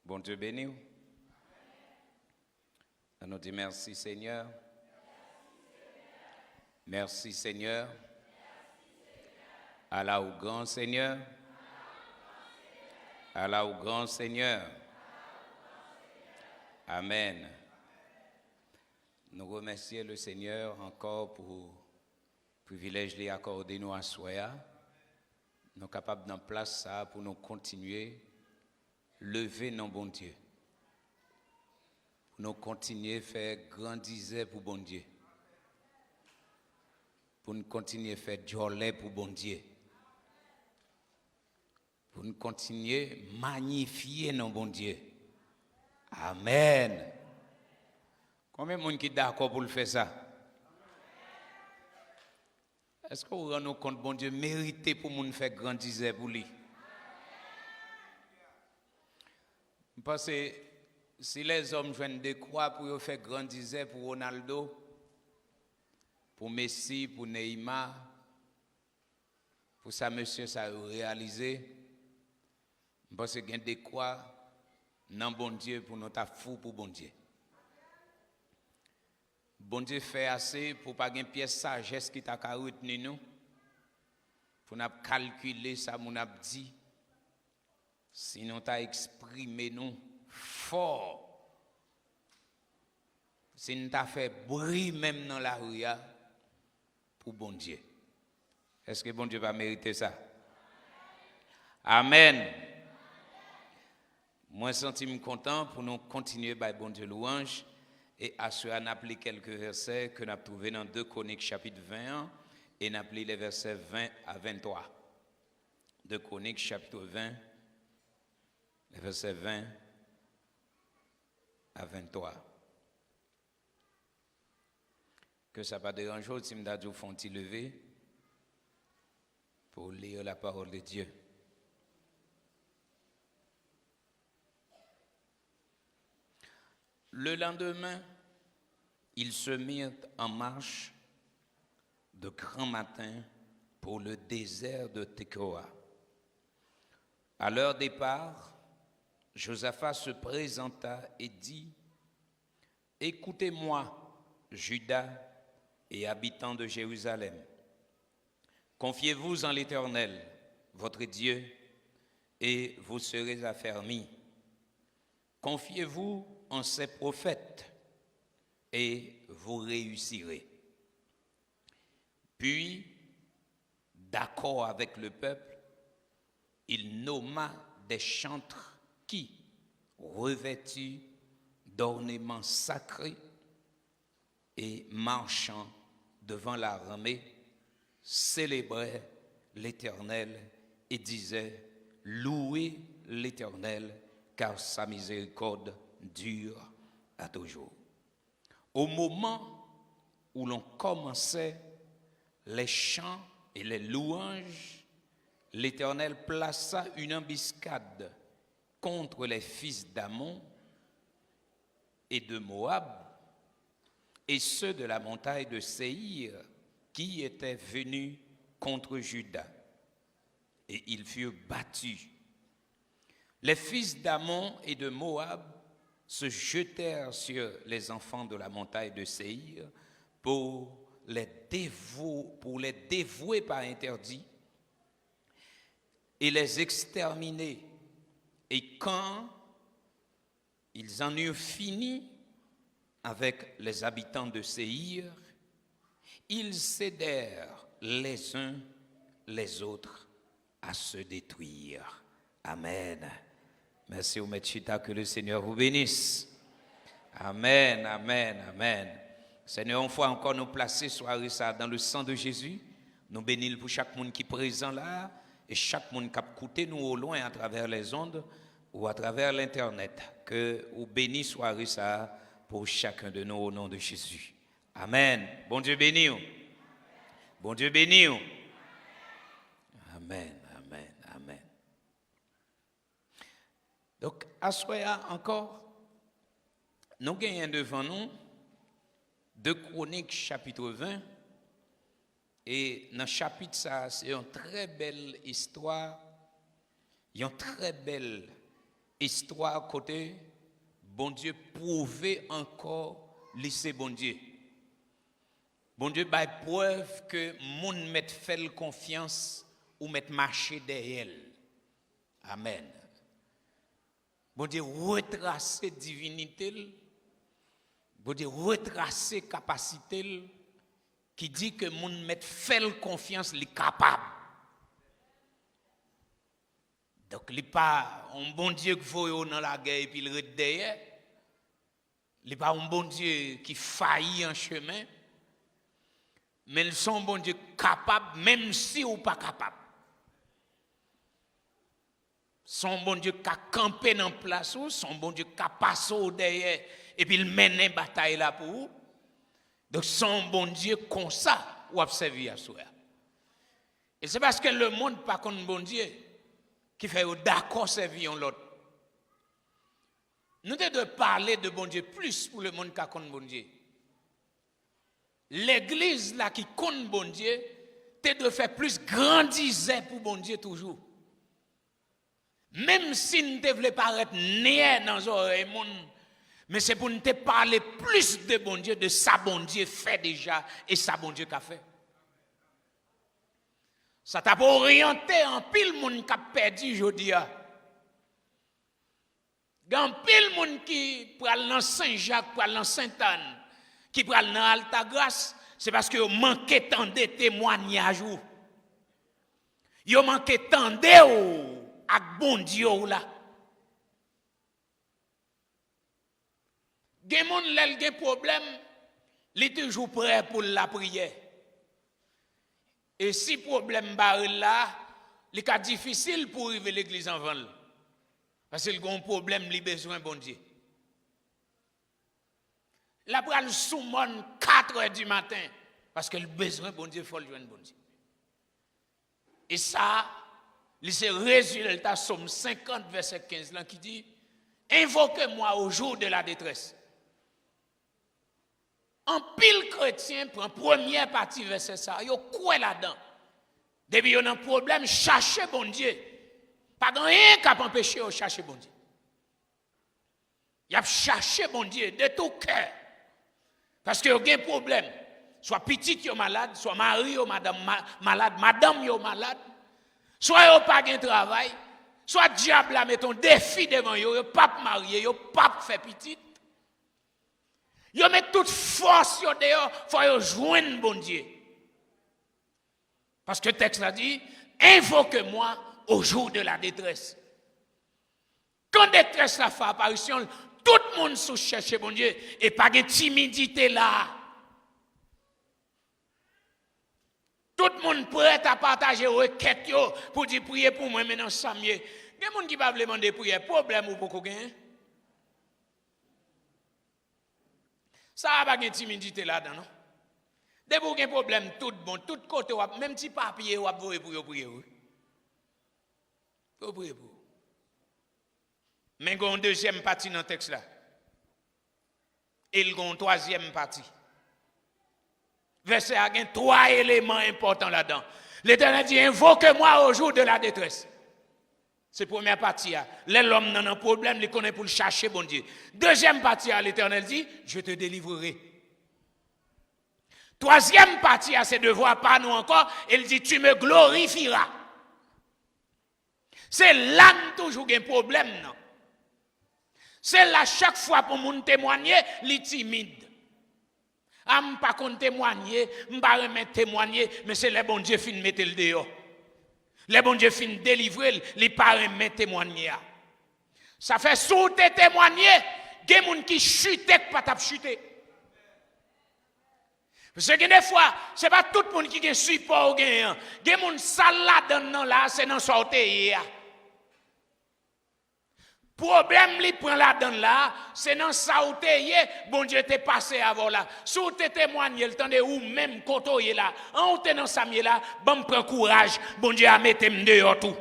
Bon Dieu béni. On nous dit merci Seigneur. Merci Seigneur. Allah au grand Seigneur. Allah au grand Seigneur. Amen. Nous remercions le Seigneur encore pour le privilège lui accordé nous à Soya. Nous sommes capables d'en place ça pour nous continuer lever nos bon Dieu. Pour nous continuer à faire grandir pour bon Dieu. Pour nous continuer à faire jolie pour bon Dieu. Pour nous continuer à magnifier nos bon Dieu. Amen. Combien de gens qui sont d'accord pour le faire ça? Est-ce que vous rendez compte, bon Dieu, mérité pour nous faire grandir pour lui? Parce que si les hommes viennent de croix pour faire grandir pour Ronaldo, pour Messi, pour Neymar, pour ça, monsieur, ça a réalisé, parce que des croix, non bon Dieu, pour nous fou pour bon Dieu. Bon Dieu fait assez pour pas une pièce sagesse qui t'a retenu nous, pour nous calculer ça, nous a dit, sinon t'as exprimé nous fort, si nous t'a fait bruit même dans la rue pour bon Dieu. Est-ce que bon Dieu va mériter ça? Amen. Moi, je me sens content pour nous continuer par bon Dieu louange. Et à ce on appelé quelques versets que nous avons trouvés dans 2 Chroniques chapitre 21 et nous avons appelé les versets 20 à 23. 2 Chroniques chapitre 20, les versets 20 à 23. Que ça ne pas déranger si nous font lever pour lire la parole de Dieu. Le lendemain, ils se mirent en marche de grand matin pour le désert de Tekoa. À leur départ, Josaphat se présenta et dit : « Écoutez-moi, Juda et habitants de Jérusalem. Confiez-vous en l'Éternel, votre Dieu, et vous serez affermis. Confiez-vous en ses prophètes, et vous réussirez. » Puis, d'accord avec le peuple, il nomma des chantres qui, revêtus d'ornements sacrés et marchant devant l'armée, célébraient l'Éternel et disaient : « Louez l'Éternel, car sa miséricorde dure à toujours. » Au moment où l'on commençait les chants et les louanges, l'Éternel plaça une embuscade contre les fils d'Ammon et de Moab et ceux de la montagne de Séhir qui étaient venus contre Juda. Et ils furent battus. Les fils d'Ammon et de Moab se jetèrent sur les enfants de la montagne de Séhir pour les dévouer par interdit et les exterminer. Et quand ils en eurent fini avec les habitants de Séhir, ils cédèrent les uns les autres à se détruire. Amen. Merci au Maître Chita, que le Seigneur vous bénisse. Amen, amen, amen. Seigneur, une fois encore nous placer soirée ça dans le sang de Jésus. Nous bénissons pour chaque monde qui est présent là et chaque monde qui a écouté nous au loin à travers les ondes ou à travers l'internet. Que vous bénissez soirée ça pour chacun de nous au nom de Jésus. Amen. Bon Dieu béni. Bon Dieu béni. Amen, amen, amen. Donc, à ce moment encore, nous gagnons devant nous 2 Chroniques chapitre 20. Et dans le chapitre, ça, c'est une très belle histoire, une très belle histoire côté bon Dieu prouver encore lycée bon Dieu. Bon Dieu by preuve que moun met fait confiance ou met marcher derrière elle. Amen. Bon Dieu retracer divinité, bon Dieu retracer capacité qui dit que moun met fait confiance li capable. Donc il pas un bon Dieu qui voye dans la guerre et puis il reste derrière. Il pas un bon Dieu qui faillit en chemin. Mais ils sont bon Dieu capable même si ou pas capable. Son bon Dieu qui a campé dans place ou son bon Dieu qui a passé derrière et puis il mène une bataille là pour vous. Donc son bon Dieu comme ça ou observer à soi. Et c'est parce que le monde pas comme bon Dieu qui fait d'accord servir l'autre. Nous devons parler de bon Dieu plus pour le monde qui a comme bon Dieu. L'église là qui compte bon Dieu, tu dois faire plus grandir pour bon Dieu toujours. Même si nous ne voulons pas paraître néant dans les oreilles, mais c'est pour nous te parler plus de bon Dieu, de ça bon Dieu fait déjà et ça bon Dieu qu'a fait. Ça t'a orienté en pile monde qui a perdu aujourd'hui. Dans pile monde qui pral dans Saint-Jacques, pral dans Sainte-Anne, qui pral dans Altagrace, c'est parce que vous manquez tant de témoignages. Vous manquez tant de avec bon Dieu là. Gen moun lèl gen problème, il est toujours prêt pour la prière. Et si problème barre là, il est difficile pour arriver à l'église en vent. Parce qu'il a un problème, il a besoin bon Dieu. La pral soumon 4h du matin parce que le besoin bon Dieu faut le joindre bon Dieu. Et ça, c'est le résultat Somme 50 verset 15 là qui dit invoquez-moi au jour de la détresse. En pile chrétien prend première partie verset ça, yo quoi là-dedans. Depuis yon a un problème, cherchez bon Dieu. Pas rien qui empêcher de chercher bon Dieu. Y a cherché bon Dieu de tout cœur. Parce que y a un problème. Soit petit yo malade, soit mari yo madame malade, madame yo malade. Soit yo pas de travail, soit diable a met un défi devant yo pas marié, yo pas fait petit. Yo met toute force yo dehors, faut yo joindre bon Dieu. Parce que le texte a dit invoque-moi au jour de la détresse. Quand détresse la fait apparition, tout le monde se cherche bon Dieu et pas de timidité là. Tout le monde prêt à partager requête pour dire prier pour moi maintenant ça mieux. Il y a des gens qui va demander prière, problème ou beaucoup gain. Ça va pas de timidité là-dedans non. Dès que vous avez un problème tout bon, tout côté même si papier ou pour prier. Vous priez pour. Mais il y a une deuxième partie dans le texte là. Et il y a une troisième partie. Verset a 3 éléments importants là-dedans. L'Éternel dit invoque-moi au jour de la détresse. C'est la première partie. L'homme n'a un problème, il connaît pour le chercher, bon Dieu. Deuxième partie, l'Éternel dit je te délivrerai. Troisième partie, c'est de voir pas nous encore. Il dit tu me glorifieras. C'est là toujours un problème. Non? C'est là chaque fois pour nous témoigner, les timides. Je ne pas témoigner, je ne pas témoigner, mais c'est les bon Dieu qui mettre le dehors. Les bon Dieu qui délivrer, les pas remettre témoigner. Ça fait sous tes témoigner, il y a des gens qui chutent pas t'a chuter. Parce que des fois, ce n'est pas tout le monde qui a support. Il y a des gens qui sont là, c'est dans sortie. Problème li prend la dedans là, c'est dans ça où t'es bon Dieu t'est passé avant là. Sous t'es témoigné le temps de ou même côté là, en t'es dans ça là, bon prend courage, bon Dieu a mettre me dehors tout.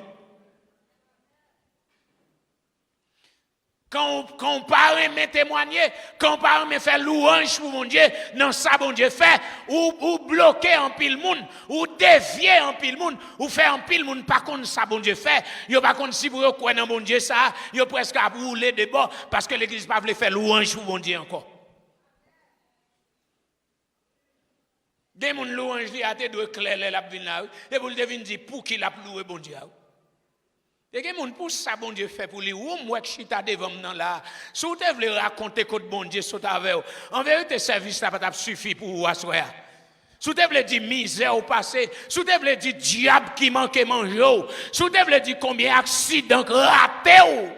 Quand on parle de témoigner, quand on parle de faire louange pour mon Dieu, non ça bon Dieu fait, ou bloquer en pile monde, ou dévier en pile monde, ou faire en pile monde pas contre ça bon Dieu fait, yo pas contre si vous croyez dans bon Dieu ça, yo presque à rouler de bord parce que l'église pas veut faire louange pour mon Dieu encore. Des moun louange li a te doit clair la vinn là et vous devine dire pour qui l'a loué bon Dieu. Et que moun pour ça bon Dieu fait pour lui ou moi qui chita devant nan là. Si vous voulez raconter que bon Dieu saute avec vous. En vérité service là pas suffit pour vous asseoir. Si vous voulez dire misère au passé, si vous voulez dire diable qui manque manger, si vous voulez dire combien d'accidents ratés.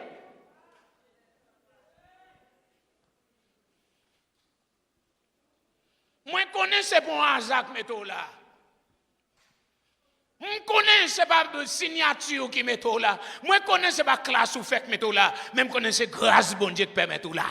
Moi connais c'est pour un hasard que mettons là. Moi connais c'est pas signature qui mettons là. Moi connais c'est pas classe ou fait que mettons là. Même connais c'est grâce bon Dieu qui permet tout là.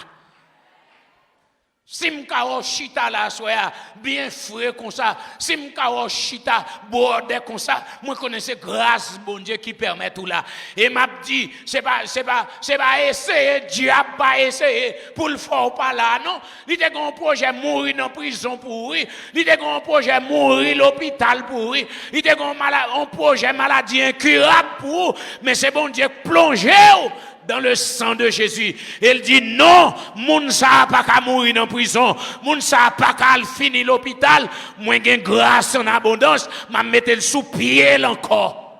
Si m'ka chita la soya bien frais comme ça, si m'ka chita bordé comme ça, moi connaissais grâce bon Dieu qui permet tout là. Et m'a dit c'est pas essayer diable pas essayer pour le faire pas là non. Il était un projet mourir dans prison pour lui, il était un projet mourir l'hôpital pour lui, il était un projet maladie incurable pour mais c'est bon Dieu plongé dans le sang de Jésus. Il dit non, moun sa pas qu'à mourir dans prison, moun sa pas qu'à finir l'hôpital, moi j'ai grâce en abondance, m'a mettre le sous pied encore.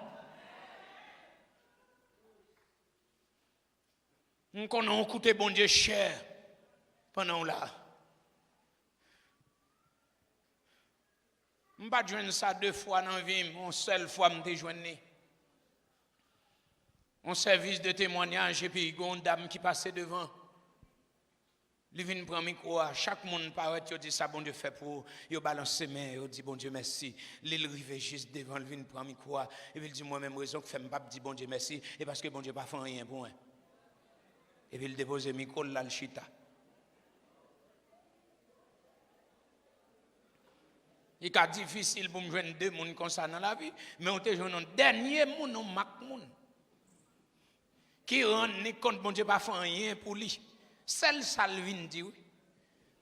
On connaît écouté bon Dieu cher pendant là. Je ne pas joindre ça 2 fois dans la vie, une seule fois je joindre. Un service de témoignage et puis il y a une dame qui passait devant. Il vient prendre micro, chaque monde paraît, il dit ça bon Dieu fait pour, il balance ses mains, il dit bon Dieu merci. Il arrive juste devant, il vient prendre micro et puis il dit moi-même raison que fait pas dire bon Dieu merci et parce que bon Dieu pas fait rien pour moi. Et puis il dépose le micro là le chita. Il est difficile pour me joindre 2 personnes comme ça dans la vie, mais on te joint un dernier monde, on marque monde. Qui rend ni compte bon Dieu pas fait rien pour lui. Celle Salvin dit oui.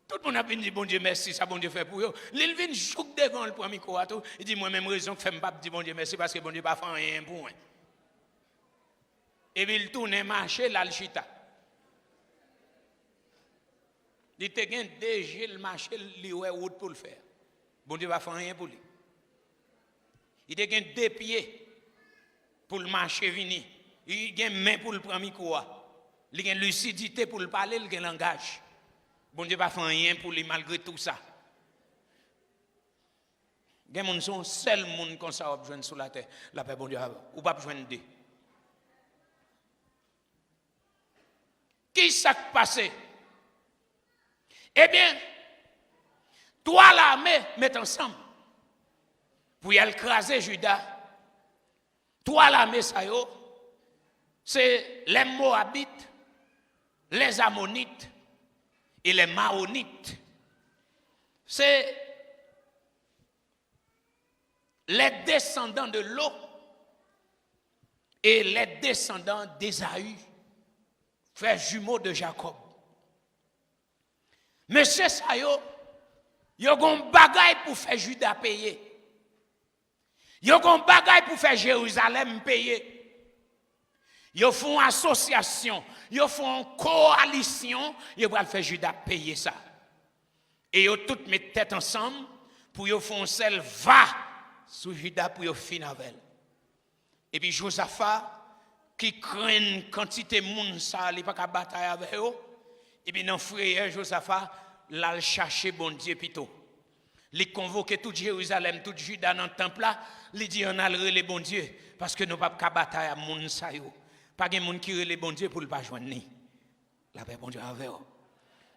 Tout le monde a dit bon Dieu merci, ça bon Dieu fait pour eux. Il vient chouk devant le premier micro il dit moi même raison que fait pas dire bon Dieu merci parce que bon Dieu pas fait rien pour moi. Et puis il tourne marché là le chita. Il te gagne déjà le marché li ouais route pour le faire. Bon Dieu pas fait rien pour lui. Il te gagne 2 pieds pour le marché venir. Il a une main pour le prendre micro. Il a une lucidité pour le parler, il a un langage. Bon Dieu pas fait rien pour lui malgré tout ça. Il y a des gens seul monde comme ça qui besoin sur la terre. La paix bon Dieu ou pas besoin de. Qui s'est passé? Eh bien, toi l'armée met ensemble pour y écraser Judas. Toi l'armée ça yo. C'est les Moabites, les Ammonites et les Maonites. C'est les descendants de Lot et les descendants d'Ésaü, frères jumeaux de Jacob. Monsieur Sayo, il y a un bagage pour faire Juda payer. Il y a un bagage pour faire Jérusalem payer. Ils font association, ils font coalition, ils vont faire Judas payer ça. Et ils tous mettent tête ensemble pour ils font celle va sur Judas pour ils finir avec. Et puis Josaphat qui craint une quantité de monde ça, il pas qu'à bataille avec eux. Et puis dans frère Josaphat, là chercher bon Dieu plutôt. Il convoque tout Jérusalem, tout Juda dans le temple là, il dit on a le bon Dieu parce que nous pas qu'à bataille à monde ça yo. Pas de monde qui relève bon Dieu pour le pas joindre. La paix bon Dieu avec eux.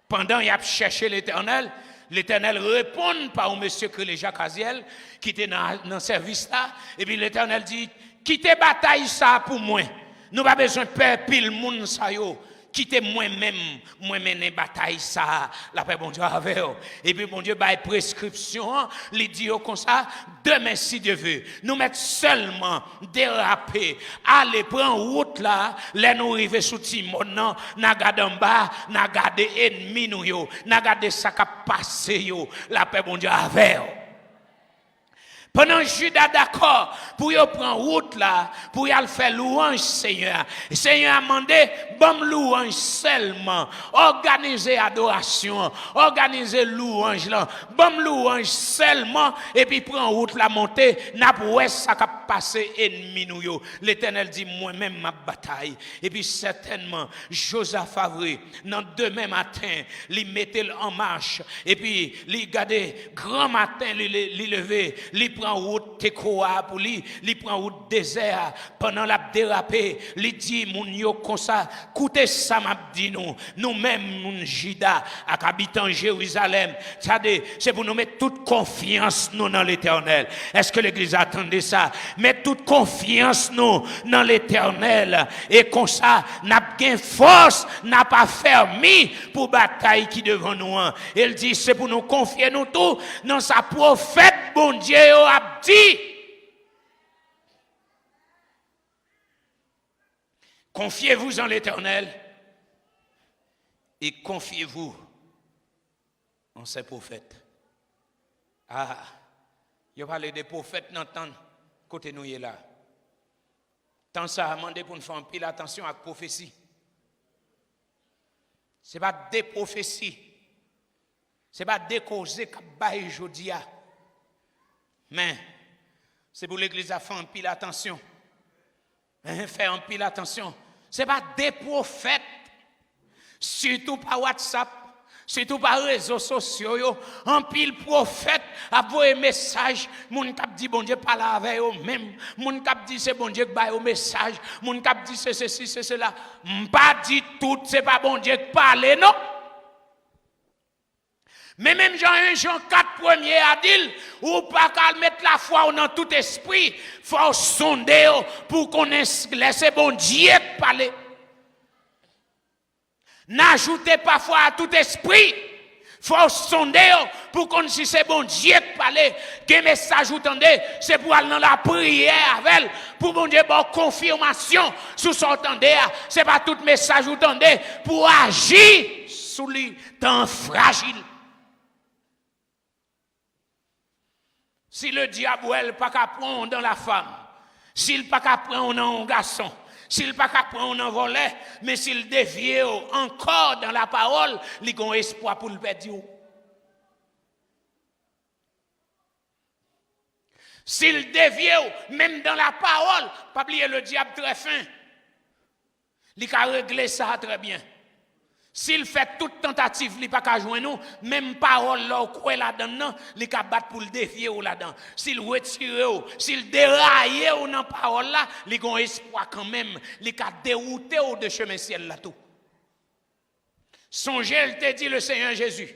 Pendant il a cherché l'Éternel, l'Éternel répond par un monsieur que les Jacques Aziel qui était dans le service là et puis l'Éternel dit quittez bataille ça pour moi. Nous pas besoin de perdre pile monde ça yo. quittez moi-même, moi mener bataille ça, la paix bon Dieu avec vous. Et puis bon Dieu bail prescription, il dit comme ça, demain si Dieu veut, nous mettre seulement déraper, aller prendre route là, là nous arriver sous Timon, n'a garder en bas, n'a garder ennemi nous yo, n'a garder ça qui passer yo, la paix bon Dieu avec vous. Pendant Judas d'accord pour y prendre route là, pour y aller faire louange Seigneur. Seigneur a demandé bon louange seulement, organiser adoration, organiser louange là, bon louange seulement et puis prendre route la montée, n'a pas ça qui passer ennemi nous yo. L'Éternel dit moi-même ma bataille et puis certainement Josaph Favre dans demain matin, il mettait en marche et puis il gardait grand matin il lever, prend route Tekoa pour lui prend route désert pendant la dérapé lui dit moun yo comme ça écoutez ça m'a dit nous même moun Juda habitant Jérusalem c'est pour nous mettre toute confiance nous dans l'Éternel. Est-ce que l'église attendait ça? Mettre toute confiance nous dans l'Éternel et comme ça n'a gain force n'a pas fermé pour bataille qui devant nous. Il dit c'est pour nous confier nous tout dans sa prophète bon Dieu a dit. Confiez-vous en l'Éternel et confiez-vous en ses prophètes. Ah, il parle des prophètes dans tant côté nous là. Tant ça a demandé pour nous faire un pile attention à la prophétie. Ce n'est pas des prophéties. Ce n'est pas des causes qui baillent aujourd'hui. Mais c'est pour l'église à faire un pile attention. Faire un pile attention. Ce n'est pas des prophètes. Surtout par WhatsApp. Surtout par réseaux sociaux. Un pile prophète a envoyé un message. Moun kap dit bon Dieu parle avec eux même. Moun kap dit c'est bon Dieu qui baille au message. Moun kap dit c'est ceci, c'est cela. M'pas dit tout, c'est pas bon Dieu qui parle, non? Mais même Jean 4 premier a dit, ou pas qu'à mettre la foi dans tout esprit, faut sonder pour qu'on laisse bon Dieu parler. N'ajoutez pas foi à tout esprit, faut sonder pour qu'on si c'est bon Dieu parler. Que message vous tendez, c'est pour aller dans la prière avec elle, pour bon Dieu bonne confirmation sous son tendez. C'est pas tout message vous tendez pour agir sous les temps fragiles. Si le diable n'est pas qu'à prendre dans la femme, s'il pas qu'à prendre dans un garçon, s'il pas qu'à prendre un volet, mais s'il dévie encore dans la parole, il a un espoir pour le perdre. S'il dévie même dans la parole, pas oublier le diable très fin. Il a réglé ça très bien. S'il fait toute tentative, il n'a pas qu'à joindre nous, même parole là, quoi là-dedans, il a battre pour le défier ou là-dedans. S'il retire, s'il déraille ou dans parole là, il a un espoir quand même, il a dérouté ou de chemin ciel là tout. Songez, il te dit le Seigneur Jésus.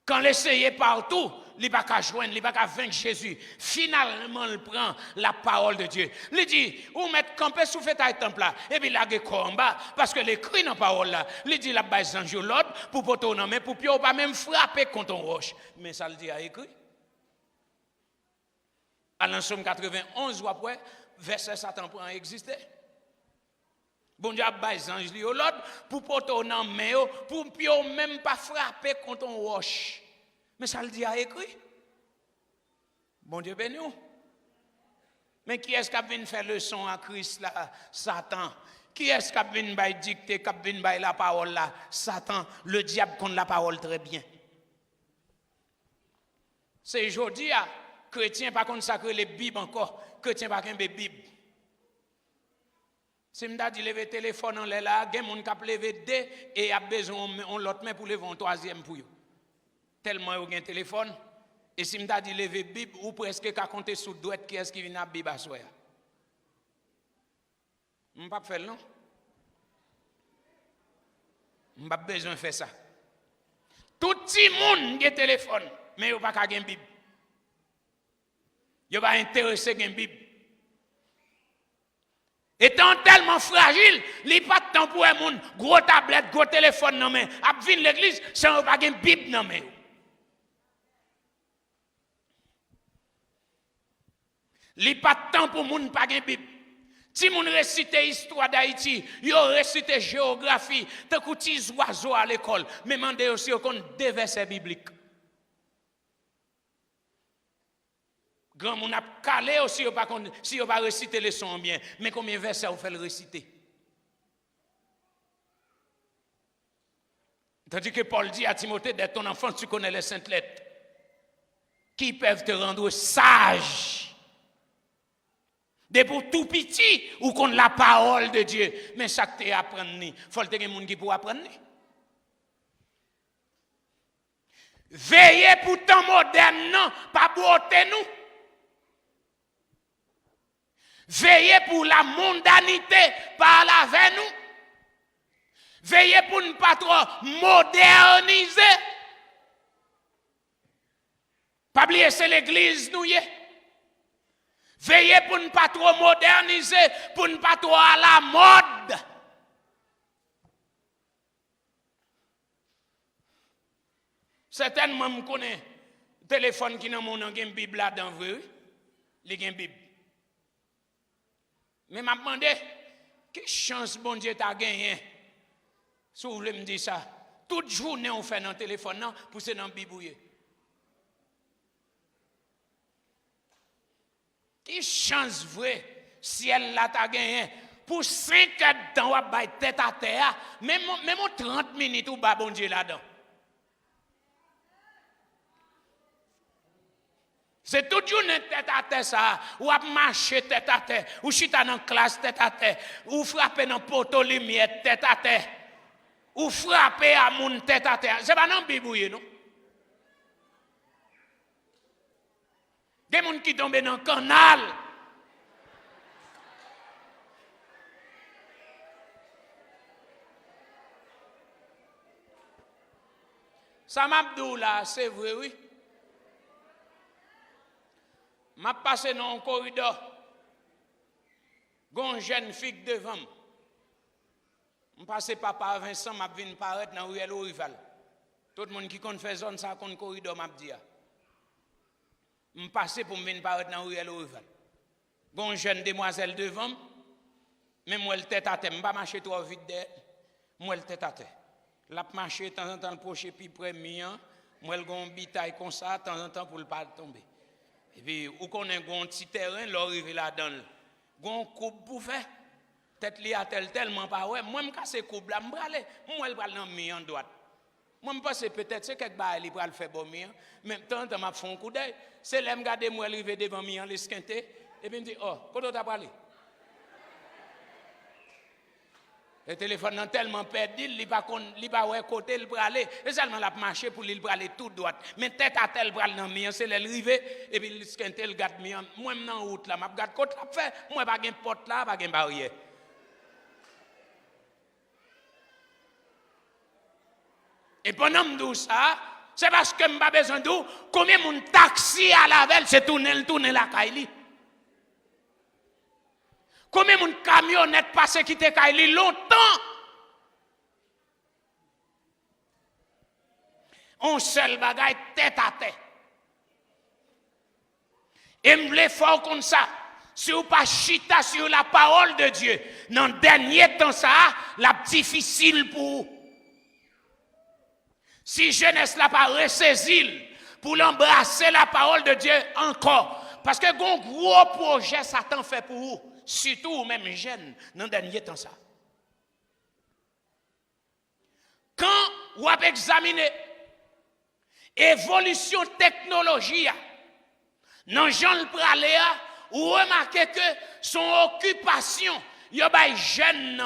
Quand l'essayer partout, il n'a pas qu'à joindre, il n'a pas qu'à vaincre Jésus. Finalement, il prend la parole de Dieu. Il dit, ou mettre camper sous fait à temple là, et puis il a combat, parce que l'écrit dans la parole là, il dit la base en jour l'autre, pour poter non, mais pour ne pas même frapper contre un roche. Mais ça le dit à écrit. À l'Ansomme 91, ou après, verset Satan pour en exister. Bon Dieu a base ange li l'autre, pour poter non, mais pour ne même pas frapper contre un roche. Mais ça le dit à écrit. Bon Dieu béni. Mais qui est-ce qui a venu faire leçon à Christ là? Satan. Qui est-ce qui a venu dicter, qui a venu la parole là? Satan. Le diable compte la parole très bien. C'est aujourd'hui, chrétien pas consacrer les Bibles encore. Chrétien pas qu'un Bible. Si je dis lever téléphone en là, il y a des gens qui ont levé deux et a besoin de l'autre main pour lever un troisième pour eux. Tellement il y a un téléphone. Et si je dis lever Bible, ou presque qu'à compter sur douette qui est-ce qui vient à Bible à soi. Je ne peux pas faire non. Je n'ai pas besoin de faire ça. Tout le monde a un téléphone, mais il n'y a pas de Bible. Il n'y a pas intéressé à une Bible. Étant tellement fragile, il n'y a pas de temps pour un monde, gros tablette, gros téléphone dans main, à venir l'église sans pas une Bible dans main. Il n'y a pas de temps pour monde pas une Bible. Si moun récite l'histoire d'Haïti, yo récite géographie, tant que petits oiseaux à l'école, mais mandez aussi qu'on des versets bibliques. Grand moun a calé aussi si on pas réciter les sons bien, mais combien de versets on fait le réciter? Tandis que Paul dit à Timothée, dès ton enfant, tu connais les saintes lettres qui peuvent te rendre sage. Dès pour tout petit, ou qu'on la parole de Dieu, mais ça que tu apprends, il faut que tu aies des gens qui pour apprendre. Veillez pour temps moderne, non, pas beauté nous. Veillez pour la mondanité, pas la veille nous. Veillez pour ne pas trop moderniser. Pas oublier, c'est l'église nous y est. Veillez pour ne pas trop moderniser, pour ne pas trop à la mode. Certainement, je connais un téléphone qui n'a pas une Bible là-dedans, il y a une Bible. Mais je me demandé, quelle chance bon Dieu t'a gagné? Si vous voulez me dire ça, toute journée on fait dans le téléphone, pour c'est dans la Bible. Quelle chance vraie, si elle l'a t'a gagné, pour 5 ans de temps, on va tête à terre, même 30 minutes, ou bon Dieu là-dedans. C'est toujours une tête à terre ça, ou à marcher tête à terre, ou chita dans la classe tête à terre, ou frapper dans le poteau lumière tête à terre, ou frapper à mon tête à terre. C'est pas dans la Bible, non? Des gens qui tombent dans le canal. Ça m'a dit là, c'est vrai, oui. M'a passé dans un corridor. Gon jeune fille devant. Je passe papa Vincent, m'a vinn paraître dans Ruelle Orival. Tout le monde qui connaît fait zone ça connaît corridor m'a dit. Je passe pour me venir paraître dans Ruelle Orival. Gon jeune demoiselle devant. Mais moi le tête à tête, je ne pas marcher trop vite derrière. Moi le tête à tête. La marcher de temps en temps le proche puis premier, moi le gon bitaille comme ça de temps en temps pour le pas tomber. Et puis, ou qu'on a un petit terrain, l'arrivé là-dedans. Gon coupe pour faire. Tête li a tellement pas ouais. Moi, je casse coupe là, moi, je vais dans mi en droite. Moi, je pense peut-être c'est quelque chose qui va le faire bon mi. Mais tant que je fais un coup d'œil, c'est là, je regarde moi, arrivé devant mi en l'esquinté. Et puis, je me dis, oh, quand tu as parlé? Le téléphone est tellement perdu, il va pas côté le braler, et seulement la marcher pour le braler tout droit. Mais tête à tel bral dans mien, c'est l'arrivée et puis il skente le garde mien. Moi en route là, m'a garde côté là fait, moi pas gain porte là, pas gain barrière. Et pendant me ça, c'est parce que m'pas besoin de combien mon taxi à la veille c'est tourner la caille. Combien de camionnettes passent qui te caillent longtemps? On seul bagaille tête à tête. Et me fort comme ça. Si vous pas chita sur la parole de Dieu, dans le dernier temps ça, la difficile pour vous. Si jeunesse n'a pas ressaisi pour l'embrasser la parole de Dieu encore, parce que un gros projet Satan fait pour vous. Surtout même jeunes dans le dernier temps ça. Quand vous avez examiné l'évolution technologique dans Jean le Praléa, vous remarquez que son occupation, il y a des jeunes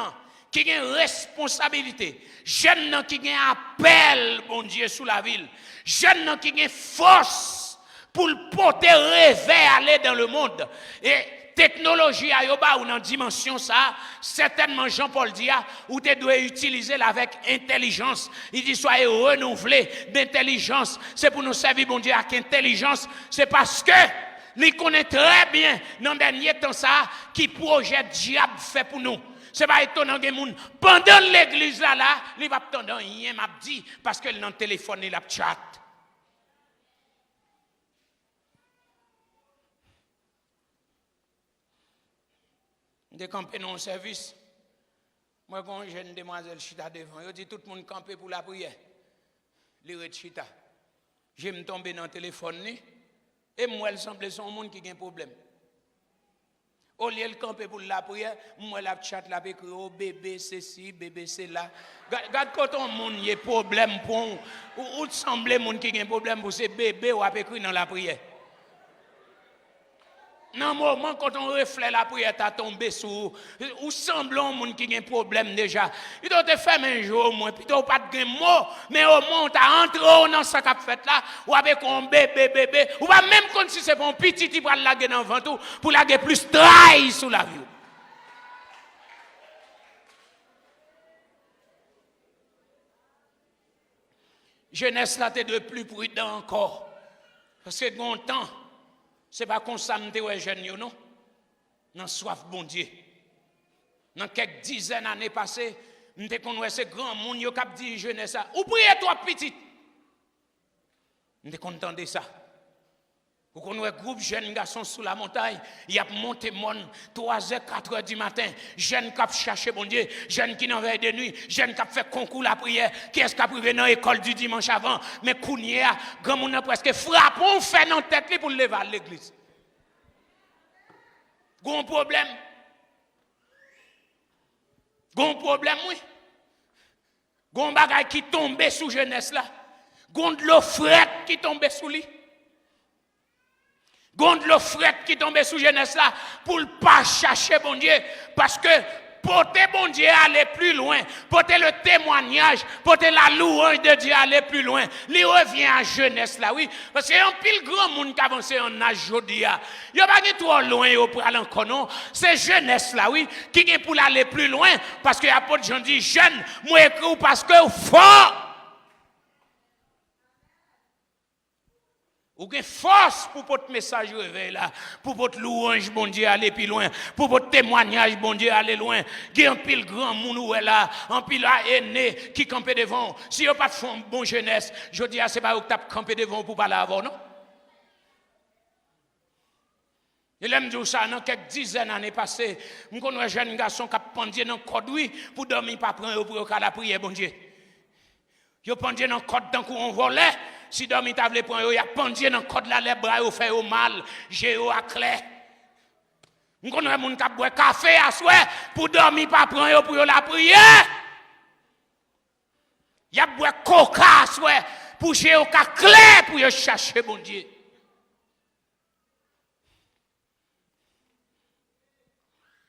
qui ont une responsabilité, jeunes qui ont un appel, bon Dieu, sous la ville, jeunes qui ont une force pour le porter rêver aller dans le monde. Et technologie à yoba ou dans dimension ça, certainement Jean-Paul dit ou tu dois utiliser avec intelligence. Il dit soyez renouvelés d'intelligence. C'est pour nous servir bon Dieu avec intelligence, c'est parce que Il connaît très bien dans le dernier temps ça qui projet diable fait pour nous. C'est pas étonnant que moun pendant l'église là, il va attendre rien m'a dit parce que dans le téléphone il a chat. De camper dans le service. Moi quand une jeune demoiselle chita devant, je dis tout le monde camper pour la prière. Li chita. Je me tomber dans le téléphone et moi elle semble son monde qui a un problème. Au lieu de camper pour la prière, moi la chat la écrit oh bébé c'est ci, bébé c'est là. Regarde quand on monde y a problème pour ou semble monde qui a un problème pour ces bébés ou a écrit dans la prière. Dans le moment quand on reflète la prière t'as tombé sur ou semblant monde qui a un problème déjà. Il doit te faire un jour au moins plutôt pas de mot mais au moins t'as entré dans ce qu'a fait là ou avec un bébé ou pas même comme si c'est pour un petit qui va laguer dans le ventre pour laguer plus trahi sous la vie. Jeunesse là t'es de plus prudent encore parce que bon temps c'est pas comme ça m'te ouais jeune yo non dans soif bon Dieu dans quelques dizaines d'années passées m'te connait ces grand monde yo k'ap di jeunesse ça ou prier toi petit m'te content de ça ou connait groupe jeunes garçons sous la montagne y a monté monde 3h 4h du matin jeunes k'ap chercher bon Dieu jeunes qui n'en veille de nuit jeunes k'ap fait concours la prière qui est-ce k'ap privé dans école du dimanche avant mais kounia grand monde presque frappe on fait dans tête pour lever à l'église gon problème oui gon bagay qui tombe sous jeunesse là gon de l'eau frette qui tombe sous lui gon de l'eau frette qui tombe sous jeunesse là pour pas chercher bon Dieu parce que porter bon Dieu aller plus loin porter le témoignage porter la louange de Dieu aller plus loin il revient à jeunesse là oui parce qu'il y a un pile grand monde qui avance en âge aujourd'hui il y a pas trop loin pour aller encore non c'est jeunesse là oui qui est pour aller plus loin parce que y a pas de gens dit jeune moi écrit parce que fort ou une force pour votre message réveil là, pour votre louange, bon Dieu, aller plus loin, pour votre témoignage, bon Dieu, aller loin. Il y a un pile grand monde là, un pile aîné qui campe devant. Si vous pas de fond bon jeunesse, je dis c'est pas vous qui tapez camper devant pour parler avant, non? Il aime dire ça, dans quelques dizaines d'années passées, je connais un jeune garçon qui a pendu dans le code pour dormir, pas prendre pour la prière, bon Dieu. Il a pendu dans le code tant qu'on volait. Si dormi t'a voulu prendre, il a pendu dans le code là, les bras, il fait mal, j'ai à clair. Nous connaissons des gens qui boivent café à souhait pour dormir, pas prendre pour la prière. Il a boivent coca à souhait pour j'ai au clair pour chercher bon Dieu.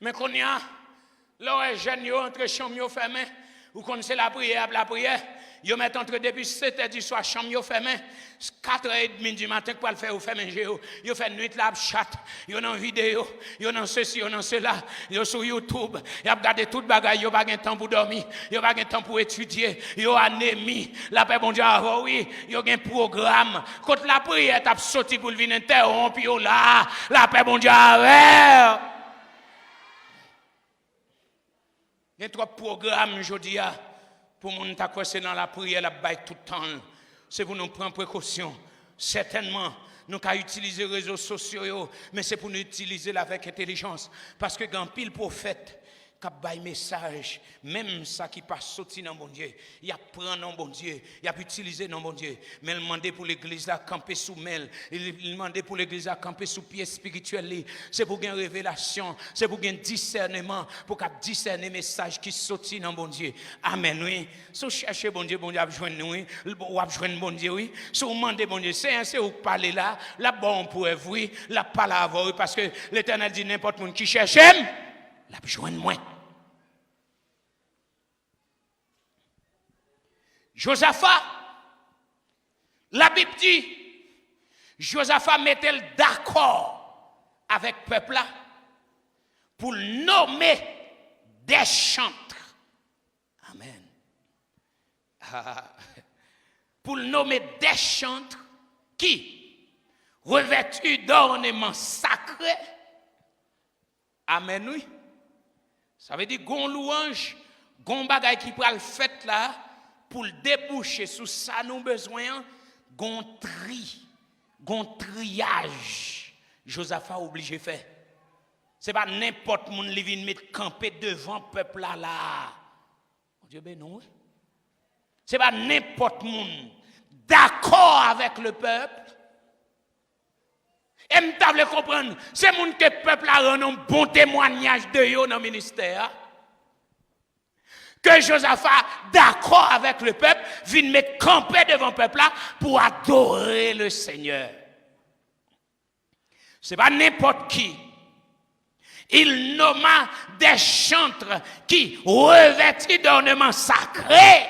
Mais quand il y a, là, les jeunes entre chambre fermée, ou connaissez la prière, ils mettent entre depuis 7h du soir, chambre fermée, 4h30 du matin pour le faire, ou fermer géo. Ils font nuit là, chat, ils ont vidéo, ils ont ceci, ils ont cela, ils ont sur YouTube, ils ont regardé toute bagaille, ils n'ont pas de temps pour dormir, ils n'ont pas de temps pour étudier, ils ont anémie, la paix bon Dieu, oui, ils ont un programme. Quand la prière t'a sorti pour venir interrompre, là, la paix bon Dieu, il y a trois programmes aujourd'hui pour nous t'accrocher dans la prière, la baille tout le temps. C'est pour nous prendre précaution. Certainement, nous avons utilisé les réseaux sociaux, mais c'est pour nous utiliser avec intelligence. Parce que quand pile prophète, qui baille message, même ça qui passe sorti dans bon Dieu, il a prend dans bon Dieu, il a utilisé dans bon Dieu, mais il demandait pour l'église là camper sous mêle, il demandait pour l'église là camper sous pied spirituel, c'est pour gagner révélation, c'est pour gagner discernement, pour qu'à discerner message qui sorti dans bon Dieu. Amen oui. Si vous cherchez bon Dieu a besoin nous, ou a besoin bon Dieu oui. Si vous demandez bon Dieu, c'est où parler là, là bon pour vous, la parole avoir parce que l'Éternel dit n'importe monde qui cherche la besoin de moi. Josaphat, la Bible dit, Josaphat mettait d'accord avec le peuple là pour nommer des chantres. Amen. Pour nommer des chantres qui, revêtus d'ornements sacrés. Amen, oui. Ça veut dire gon louange, gon bagay qui pral fait là pour le déboucher sous ça nous besoin, gon triage. Josaphat obligé faire. C'est pas n'importe monde qui vient mettre camper devant peuple là. Mon Dieu ben non. C'est pas n'importe monde d'accord avec le peuple. Et m'table comprendre, c'est monde que le peuple a rendu un bon témoignage de eux dans le ministère. Que Josaphat, d'accord avec le peuple, vient mettre camper devant le peuple là pour adorer le Seigneur. C'est pas n'importe qui. Il nomma des chantres qui revêtis d'ornements sacrés.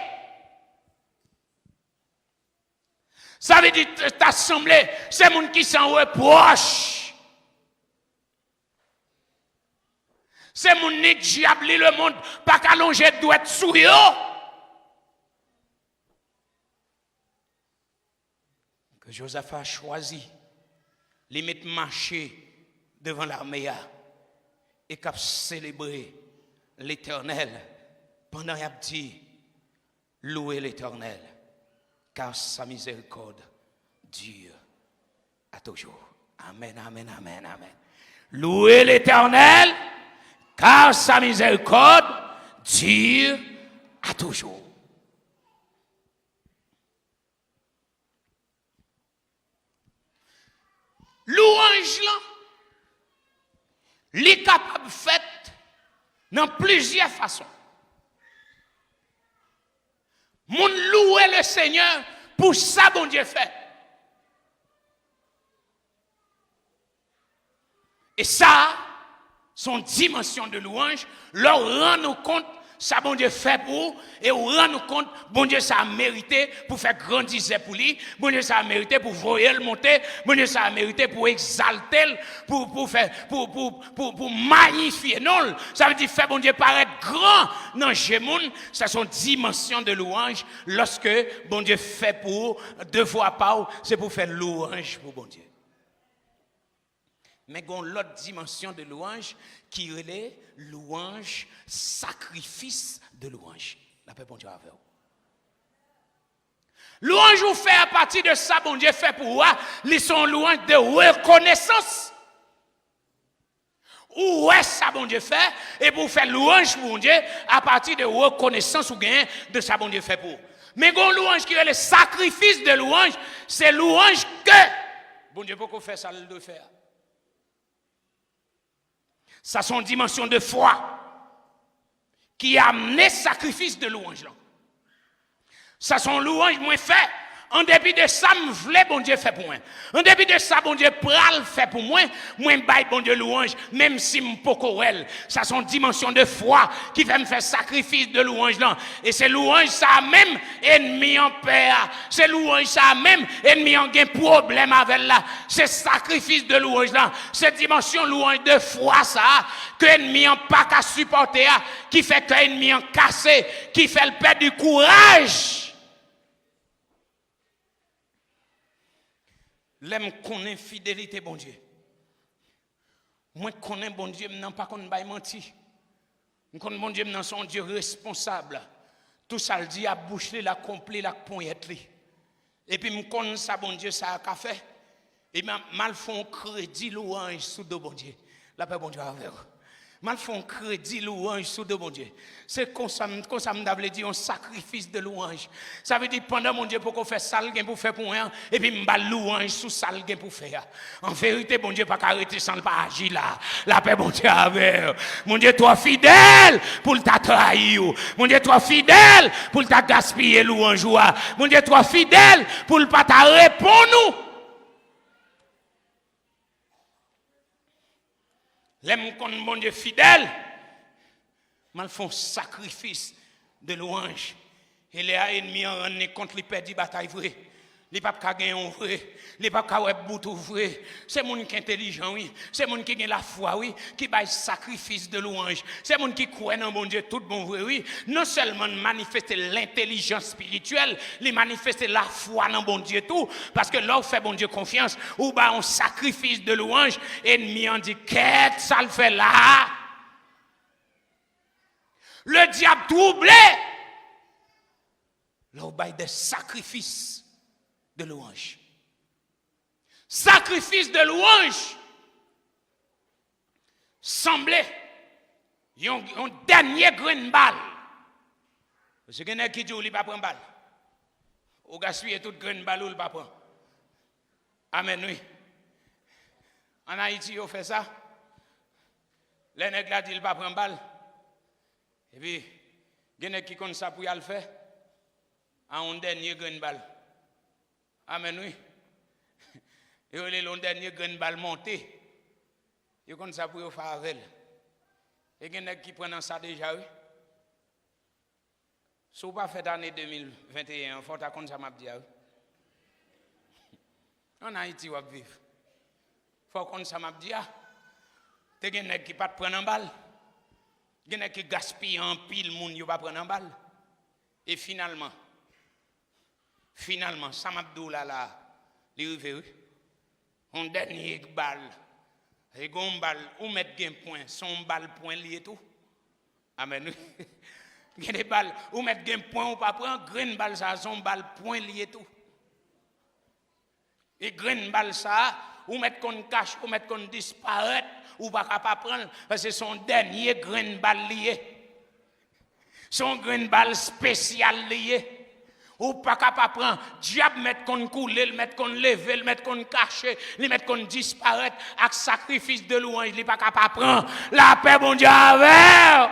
Ça veut dire que cette assemblée, c'est les gens qui s'en reprochent. C'est les gens qui diable le monde, pas qu'allonger doit être sous eux. Que Josaphat a choisi, les mettre marcher devant l'armée et qu'a célébrer l'Éternel pendant qu'il a dit louer l'Éternel. Car sa miséricorde dure à toujours. Amen, amen, amen, amen. Louez l'Éternel, car sa miséricorde dure à toujours. Louange là, les capables fait dans plusieurs façons. Mon louer le Seigneur pour ça bon Dieu fait. Et ça, son dimension de louange, leur rend nous compte ça bon Dieu fait pour et on rend nous compte bon Dieu ça a mérité pour faire grandir pour lui, bon Dieu ça a mérité pour voyer le monter, bon Dieu ça a mérité pour exalter, pour magnifier. Non, ça veut dire faire bon Dieu paraître grand dans Gémoun, ça son dimension de louange lorsque bon Dieu fait pour deux fois par c'est pour faire louange pour bon Dieu. Mais il y a l'autre dimension de louange qui est louange, sacrifice de louange. La paix, bon Dieu, avec vous. Louange vous fait à partir de ça, bon Dieu fait pour vous, ils sont louange de reconnaissance. Ou est ça, bon Dieu fait, et pour faire louange pour bon Dieu, à partir de reconnaissance ou gain de ça, bon Dieu fait pour vous. Mais il y a louange qui est le sacrifice de louange, c'est louange que, bon Dieu, pourquoi faire ça, le faire? Ça son dimension de foi qui a amené sacrifice de louange là. Ça son louange moins fait. En dépit de ça, me voulais bon Dieu fait pour moi. En dépit de ça, bon Dieu pral fait pour moi. Moi bail bon Dieu louange, même si m'pokorel. Ça son dimension de foi qui fait me faire sacrifice de louange là. Et c'est louange ça même ennemi en paix. C'est louange ça même ennemi en gain problème avec là. C'est sacrifice de louange là. C'est dimension louange de foi ça que ennemi en pas qu'à supporter qui fait que ennemi en cassé, qui fait le perdre du courage. L'aime connaît fidélité bon Dieu. Moi connais bon Dieu, non pas qu'on bail menti. Moi connais bon Dieu, non son Dieu responsable. Tout ça le dit à bouche la accompli la poignette li. Et puis me connais ça bon Dieu ça a fait. Et mal font crédit louange sous de bon Dieu. La paix bon Dieu avec vous. Mal font crédit louange sous de bon Dieu. C'est comme ça me dit un sacrifice de louange. Ça veut dire pendant mon Dieu pour qu'on fasse ça pour faire pour rien et puis me louange sous ça pour faire. En vérité bon Dieu pas arrêter sans pas agir là. La paix bon Dieu avec. Mon Dieu toi fidèle pour t'a trahir. Mon Dieu toi fidèle pour t'a gaspiller louange. Mon Dieu toi fidèle pour pas t'a répondre nous. L'aime qu'on mon Dieu fidèle, mal font sacrifice de louange. Et les ennemis en rendent compte, les perdent bataille vrai. Les pas ka gagner un vrai, les pas ka web bout vrai. C'est moun qui intelligent oui, c'est moun qui gagne la foi oui, qui bail sacrifice de louange. C'est moun qui croit dans bon Dieu tout bon vrai oui. Non seulement manifester l'intelligence spirituelle, les manifester la foi dans bon Dieu tout parce que là on fait bon Dieu confiance ou ba un sacrifice de louange, ennemi en dit qu'est ça le fait là. Le diable troublé. Là on bail des sacrifices de louange. Sacrifice de louange semblait un dernier grain de balle. Parce que quelqu'un qui dit qu'il ne va pas prendre balle. Ou gaspiller toute grain de balle ou il ne va pas prendre. Amen, oui. En Haïti, on fait ça. Les nègres disent qu'il ne va pas prendre balle. Et puis, quelqu'un qui compte ça pour y le faire. À un dernier grain de balle. Amen, oui. Et le dernier grain de balle monté. Et comme ça pour faire avec. Et il y a qui prennent ça déjà, oui. Si vous pas fait l'année 2021, il faut que ça m'a dit. En Haïti, on va vivre. Il faut que ça m'a dit. Il y a qui pas prendre en balle. Il y a qui gaspillent en pile, moun yo pas prendre en balle. Et finalement, ça m'a dit là, les rivières, on dernier balle. Et gon balle, ou mettre gain point, son balle point lié tout. Amen. Gain des balles, ou mettre gain point ou pas prendre grain balle ça, son balle point lié tout. Et grain balle ça, ou mettre qu'on cache, ou mettre qu'on disparaît, ou pas capable prendre parce que son dernier grain balle lié. Son grain balle spécial lié. Ou pas capable prendre diable mettre qu'on couler, le mettre qu'on lever, le mettre qu'on cacher, le mettre qu'on disparaître avec sacrifice de louange, il pas capable prendre la paix bon Dieu avec.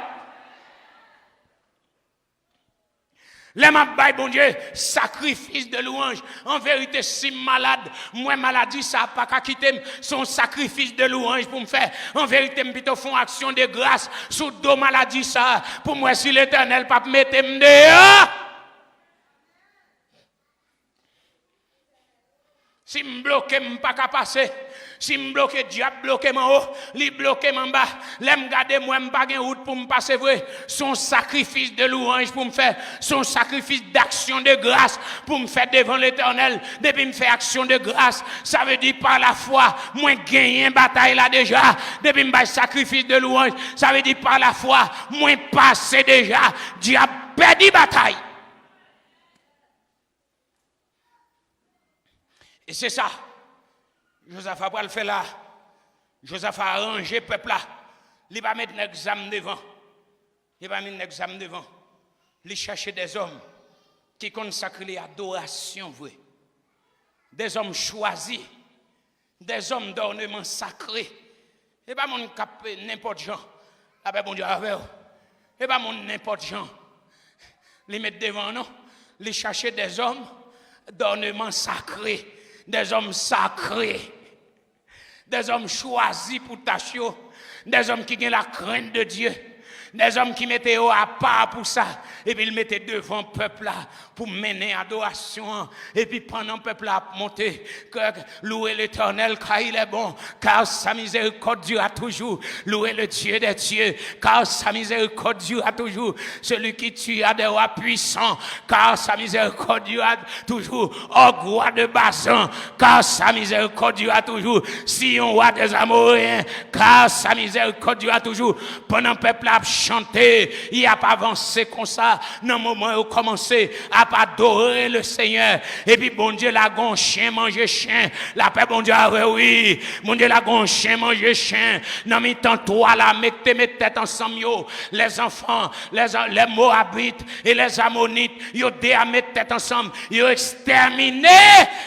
Les mabay bon Dieu, sacrifice de louange. En vérité, si malade, moi maladie ça pas qu'à quitter son sacrifice de louange pour me faire. En vérité, me plutôt font action de grâce sous dos maladie ça pour moi si l'Éternel pas mettre me dehors. Si me bloque, me pas qu'à passer. Si me bloque, diable bloque en haut, li bloque en bas. L'aime garder moi, me pas gain route pour me passer vrai. Son sacrifice de louange pour me faire, son sacrifice d'action de grâce pour me faire devant l'Éternel. Depuis me faire action de grâce, ça veut dire par la foi, moi gagner une bataille là déjà. Depuis me faire sacrifice de louange, ça veut dire par la foi, moi passer déjà. Diable perdu bataille. Et c'est ça. Joseph a pas le fait là. Joseph a arrangé le peuple là. Il va mettre un examen devant. Il va mettre un examen devant. Il cherche des hommes qui consacrent l'adoration vraie. Des hommes choisis. Des hommes d'ornement sacré. Et pas mon cap n'importe gens. Avec mon Dieu avec. Et pas mon n'importe gens. Les mettre devant nous. Les chercher des hommes d'ornement sacré. Des hommes sacrés. Des hommes choisis pour tâcher, des hommes qui ont la crainte de Dieu, des hommes qui mettaient à part pour ça, et puis ils mettaient devant le peuple là pour mener adoration, et puis pendant le peuple là monter, louer l'Éternel car il est bon, car sa miséricorde dure toujours, louer le Dieu des dieux, car sa miséricorde dure toujours, celui qui tue à des rois puissants, car sa miséricorde dure toujours, au roi de Basan, car sa miséricorde dure toujours, si on roi des Amoréens, car sa miséricorde dure toujours, pendant le peuple a chanté, il a pas avancé comme ça, dans le moment où il a commencé à adorer le Seigneur, et puis bon Dieu l'a gon chien manger chien, la paix bon Dieu oui, bon Dieu l'a gon chien manger chien, non mais tant toi là, mettez mes têtes ensemble yo, les enfants, les Moabites et les Ammonites, yo dé à mettre tête ensemble, yo exterminé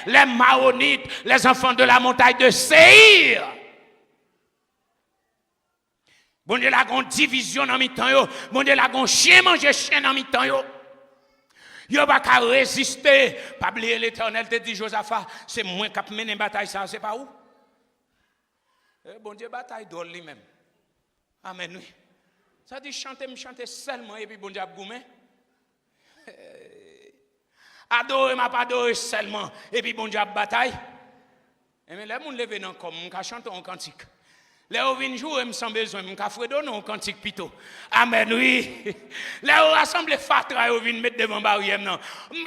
les Maonites, les enfants de la montagne de Séir. Bon Dieu la grande division dans mi-temps yo, bon Dieu la grande chien manger chien dans mi-temps yo. Yo pas qu'à résister, pas oublier l'Éternel te dit Josaphat, c'est moi qui a mené bataille ça, c'est pas où? Bon Dieu bataille d'ol lui-même. Amen oui. Ça dit chanter me chanter seulement et puis bon Dieu a goumé. Adorer, m'a pas adorer seulement. Et puis bon Dieu a bataille. Et mais les gens levé dans comme, on chante un cantique. Les gens viennent jouer, sans besoin, on fredonne un cantique plutôt. Amen, oui. Les gens rassemblent fatra, ils viennent mettre devant barrière.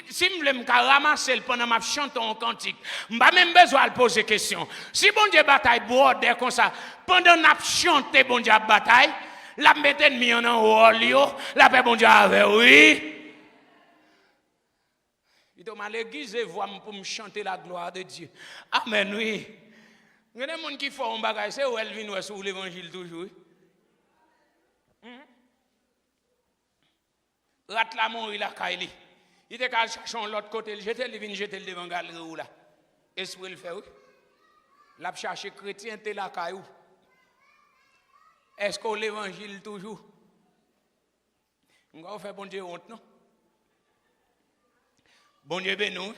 Si je veux ramasser pendant que je chante un cantique, je n'ai pas même besoin de poser question. Si bon Dieu bataille, bordé comme ça, pendant que je chante, bon Dieu bataille, la mette mis en haut, la paix bon Dieu avec, oui. Il m'a l'église voix pour me chanter la gloire de Dieu. Amen, oui. Il y a des gens qui font un bagage, c'est où elle vient sur l'évangile toujours. Rat la mort, il a caillé. Il était qu'à chercher l'autre côté, il jette le vin, jette le devant galerie là. Esprit le fait, oui. L'a cherché chrétien, t'es la caillou. Est-ce qu'on l'évangile toujours? On va faire bon Dieu honte, non? Bon Dieu béni.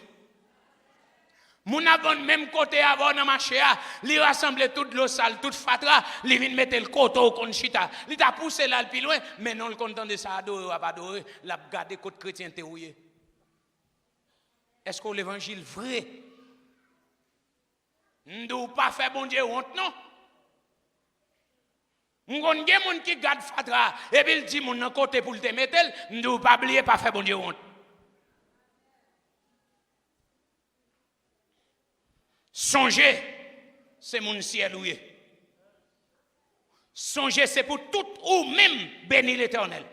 Mon avant même côté avant dans marché a, li rassemble toute l'eau sale, toute fatra, li vinn mettre le coteau kon chita. Li t'a poussé là le plus loin, mais non le content de ça adorer ou pas adorer, l'a garder côté chrétien te rouillé. Est-ce que l'évangile vrai? N'dou pas faire bon Dieu honte non? M'gon gen moun qui garde fatra et puis il dit moun nan côté pour te mettre, n'dou pas oublier pas faire bon Dieu honte. Songez, c'est mon ciel oué. Songez, c'est pour tout ou même bénir l'Éternel.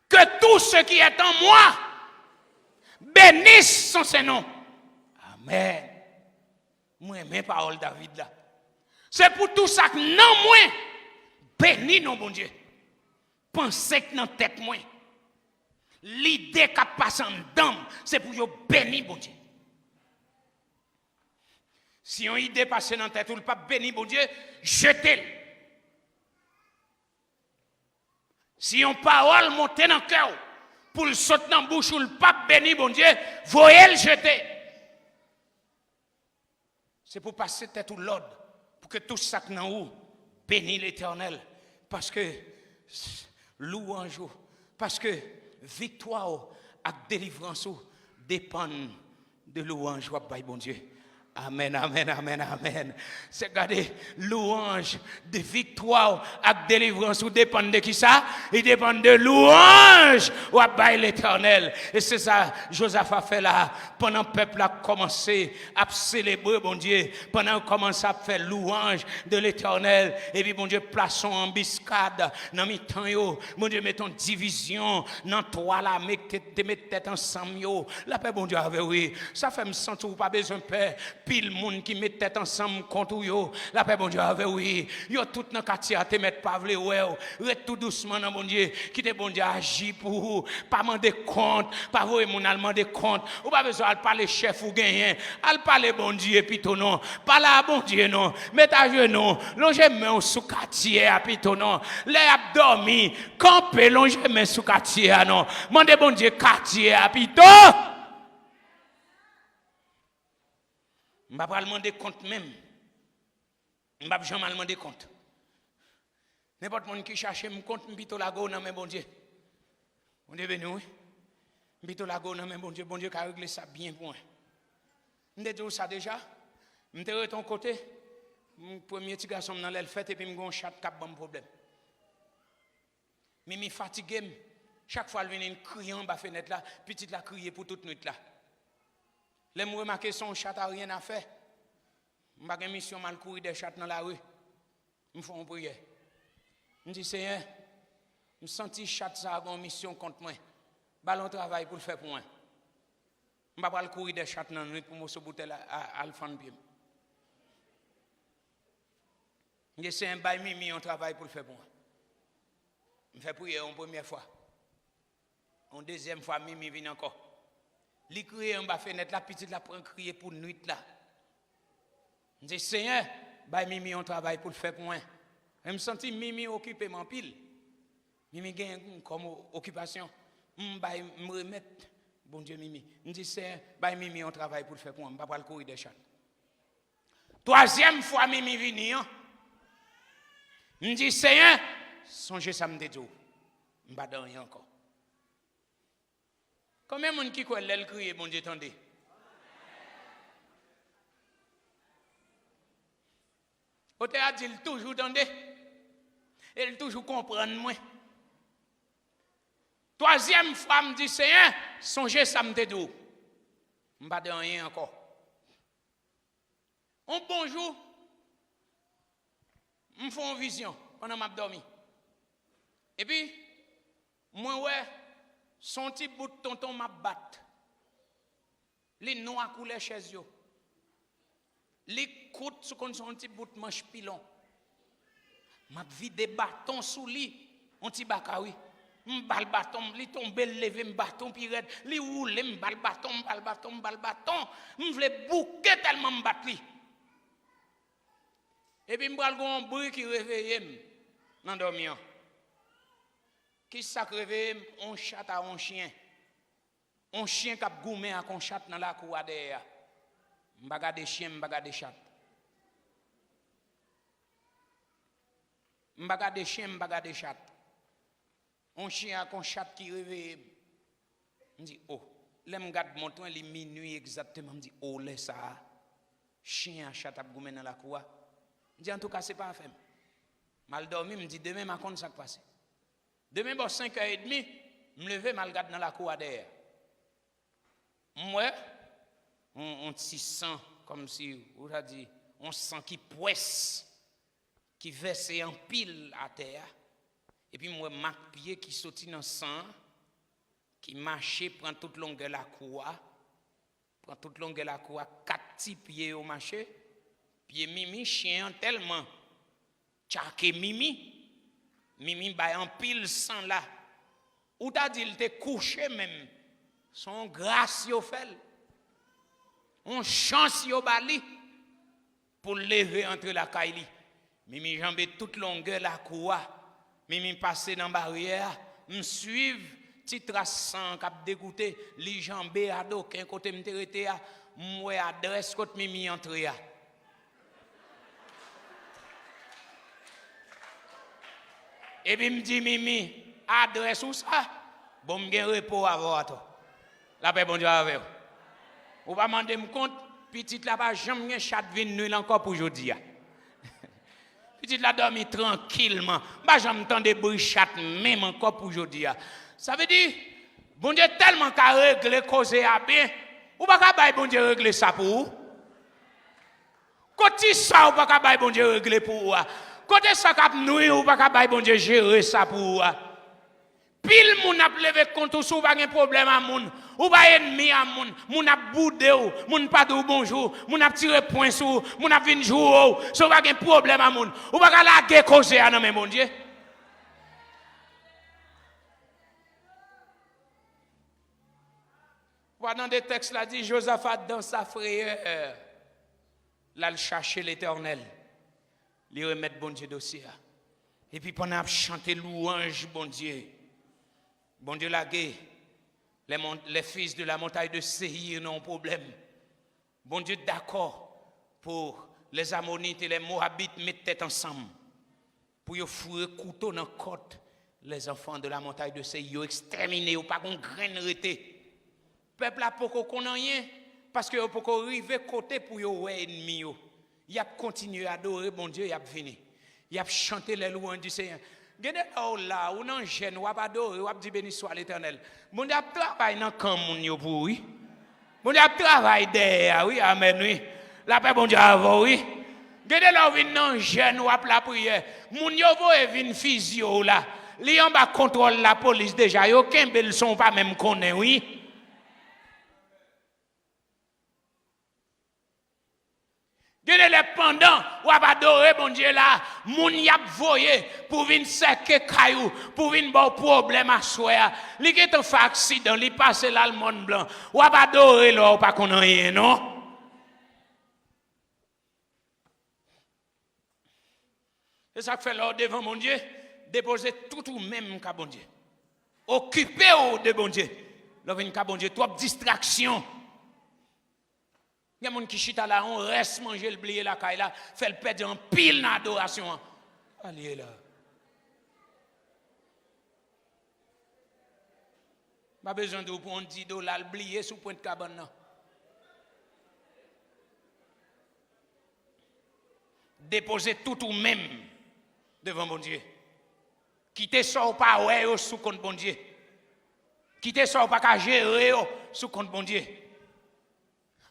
Que tout ce qui est en moi bénisse son Saint-Nom. Amen. Moi, mes paroles David là. C'est pour tout ça que non moi bénis non bon Dieu. Pensez que dans tête moi. L'idée qui passe en dedans, c'est pour yo bénir bon Dieu. Si on idée passe dans la tête ou le pape béni, bon Dieu, jetez-le. Si on parole monte dans le cœur pour le sauter dans la bouche ou le pape béni, bon Dieu, voyez le jeter. C'est pour passer tête ou l'ordre, pour que tout ça que dans vous bénisse l'Éternel. Parce que louange, parce que victoire et délivrance dépendent de louange, bon Dieu. Amen, amen, amen, amen. C'est garder louange de victoire et délivrance ou dépend de qui ça? Il dépend de louange ou à l'Éternel. Et c'est ça Joseph a fait là pendant que le peuple a commencé à célébrer bon Dieu, pendant qu'on commence à faire louange de l'Éternel. Et puis bon Dieu plaçons embuscade dans mi temps yo. Bon Dieu mettons division dans toi là, mettez tête ensemble yo. La paix bon Dieu avec oui. Ça fait me sentir pas besoin de paix. Pile monde qui met tête ensemble contre yo, la paix bon Dieu avec oui, yo tout dans quartier à te mettre pas vle ouais, rete tout doucement dans bon Dieu, qui te bon Dieu agit pour vous, pas demander compte, pas voir mon allemand de compte, ou pas besoin de parler chef ou gagner, al parler bon Dieu pito non, pas là bon Dieu non, mets à genoux, longer main sous quartier à pito non, les abdomi, camper longer main sous quartier non, mandez bon Dieu quartier à pito. Je ne vais pas demander compte même. Je ne vais jamais demander compte. N'importe qui qui cherche mon compte, je vais la go dans mes bon Dieu. On est venu, oui. Je vais la go dans mes bon Dieu. Bon Dieu qui a réglé ça bien pour moi. Je vais dire ça déjà. Je vais de ton côté. Mon premier petit garçon dans l'aile fête et puis je vais un chat qui a un problème. Mais je suis fatigué. Chaque fois, il vient crier en bas de la fenêtre là. Petite la crier pour toute nuit là. Les mots remarqués son chat n'a rien à faire. Je n'ai pas de mission mal courir des chats dans la rue. Je fais une prière. Je dis, Seigneur, je sens que chat ça a une mission contre moi. Ballon travail pour le faire pour moi. Je ne vais pas courir des chats dans la rue pour me sauver à l'alphane pied. Je dis, Seigneur, je vais un travail pour le faire pour moi. Je fais prière une première fois. Une deuxième fois, Mimi vient encore. Li crier en bas fenêtre la petite la prend crier pour nuit là. Je dis Seigneur, bah Mimi on travail pour le faire pour moi. Je me senti Mimi occupé mon pile. Mimi gagne comme occupation. Bah me remettre bon Dieu Mimi. Je dis Seigneur, bah Mimi on travail pour le faire pour moi, pas le courir des chats. Troisième fois Mimi vient. Je dis Seigneur, songez samedi jour. Je pas dans rien encore. Combien de monde qui croit l'elle crier, bon Dieu, attendez. Côté a dit toujours attendez. Elle toujours comprendre moi. Troisième fois me dit Seigneur, songez ça me dit. M'pas de rien encore. Un bonjour. Me font une vision pendant m'a dormi. Et puis moi ouais, son petit bout de tonton m'a battu. Les noirs coulent chez eux. Les côtes sous son petit bout de manche pilon. M'a vidé bâton sous lui, on petit bakawi. M'bal bâton, li tombe levé m'bâton puis red, li roule m'bal bâton, m'vle bouquet tellement m'bat li. Et puis m'bral gon bruit qui réveille dans dormir. Qui ça réveille on chat à un chien. Un chien qui a goumé à un chat dans la cour derrière. M'baga des chiens, m'baga des chats. M'baga des chiens, m'baga des chats. Un chien avec un chat qui réveille. Je dis, oh, là, je regarde mon temps, il est minuit exactement. Je dis, oh, laisse ça. Chien, chat, a goumé dans la cour. Je dis, en tout cas, ce n'est pas un fait. Mal dormi, je me dis, demain, je compte ça qui passe. Demain, bon, 5h30, je me lève, je regarde dans la cour derrière. Moi, on sent comme si, on a dit, on sent qui poisse, qui verse en pile à terre. Et puis moi, ma pied qui sortit dans le sang, qui marchait, prend toute longueur la cour, prend toute longueur la cour, 4 petits pieds au marché, pied mimi, chien tellement, tchaké mimi, mimi bay en pile sang là, ou t'as dit il t'est couché même, son grâce yo fait, on chance yo bali, pour lever entre la caille, mimi jambé toute longueur la cour, Mimi passe dans la barrière, me suivre, petit trace sang cap dégoûté, li jambé à d'aucun côté me terete à, moi adresse côté Mimi entre ya. Et puis me dit Mimi, adresse où ça? Bon me gen repos avant toi. La paix bon Dieu avec vous. Ou pas demander me compte, petite là pas jamais gen chat vinn nuit encore pour aujourd'hui. Petite la dormi tranquillement. Bah j'aime entendre bruit chat même encore pour aujourd'hui. Ça veut dire bon Dieu tellement qu'a régler causer à bien. Ou pas ka bay bon Dieu régler ça pour vous. Côté ça ou pas ka bay bon Dieu régler pour vous. Côté ça k'ap noué ou pas ka bay bon Dieu gérer ça pour vous. Pile moun ap levé contre sou pas gen problème à moun ou pas ennemi à moun ap boudé ou moun pas dou bonjour moun ap tiré point sou moun ap vinn jou so pas gen problème à moun ou pas la gué cause à nan men mon Dieu. Pendant des textes là dit Josaphat dans sa frayeur là il chercher l'Éternel lui remettre bon Dieu dossier et puis pendant chanter louange bon Dieu. Bon Dieu la gué, les fils de la montagne de Séhir n'ont problème. Bon Dieu d'accord pour les Ammonites et les Moabites mettre tête ensemble. Pour y fourrer couteau dans la côte. Les enfants de la montagne de Séhir, ils exterminés, ils pas de graine rete. Peuple a pas qu'on rien parce que pas arriver côté pour yo ennemi yo. Y a continué à adorer bon Dieu, y a fini. Y a chanté les louanges du Seigneur. Gade là ou nan jeune ou pas adorer ou dit béni soit l'Éternel. Bon Dieu travaille dans camp moun yo pour oui. Bon Dieu travaille derrière oui amen oui. La paix bon Dieu avant oui. Gade là vinn nan jeune ou la prière. Moun yo voye vinn physio là. Li en bas contrôle la police déjà yo kembel son pas même connaît oui. Gade les pendant ou pas adorer bon Dieu là, moun y a voyé pour venir seker caillou, pour venir bon problème à soya. Li qui te fait accident, li passe l'allemande blanc. Ou pas adorer là ou pas connait rien non. C'est ça que fait là devant mon Dieu, déposer tout ou même ka bon Dieu. Occuper de bon Dieu. Là vinn ka bon Dieu, trop distraction. Il y a des gens qui chita là, on reste manger le blier la caille là, fait le perdre en pile dans l'adoration. Allez là. Pas besoin de prendre $10 oublier sous point de cabane. Déposez tout ou même devant mon Dieu. Quittez ça ou pas ouais sous compte bon Dieu. Quittez ça ou pas qu'à gérer sous compte bon Dieu.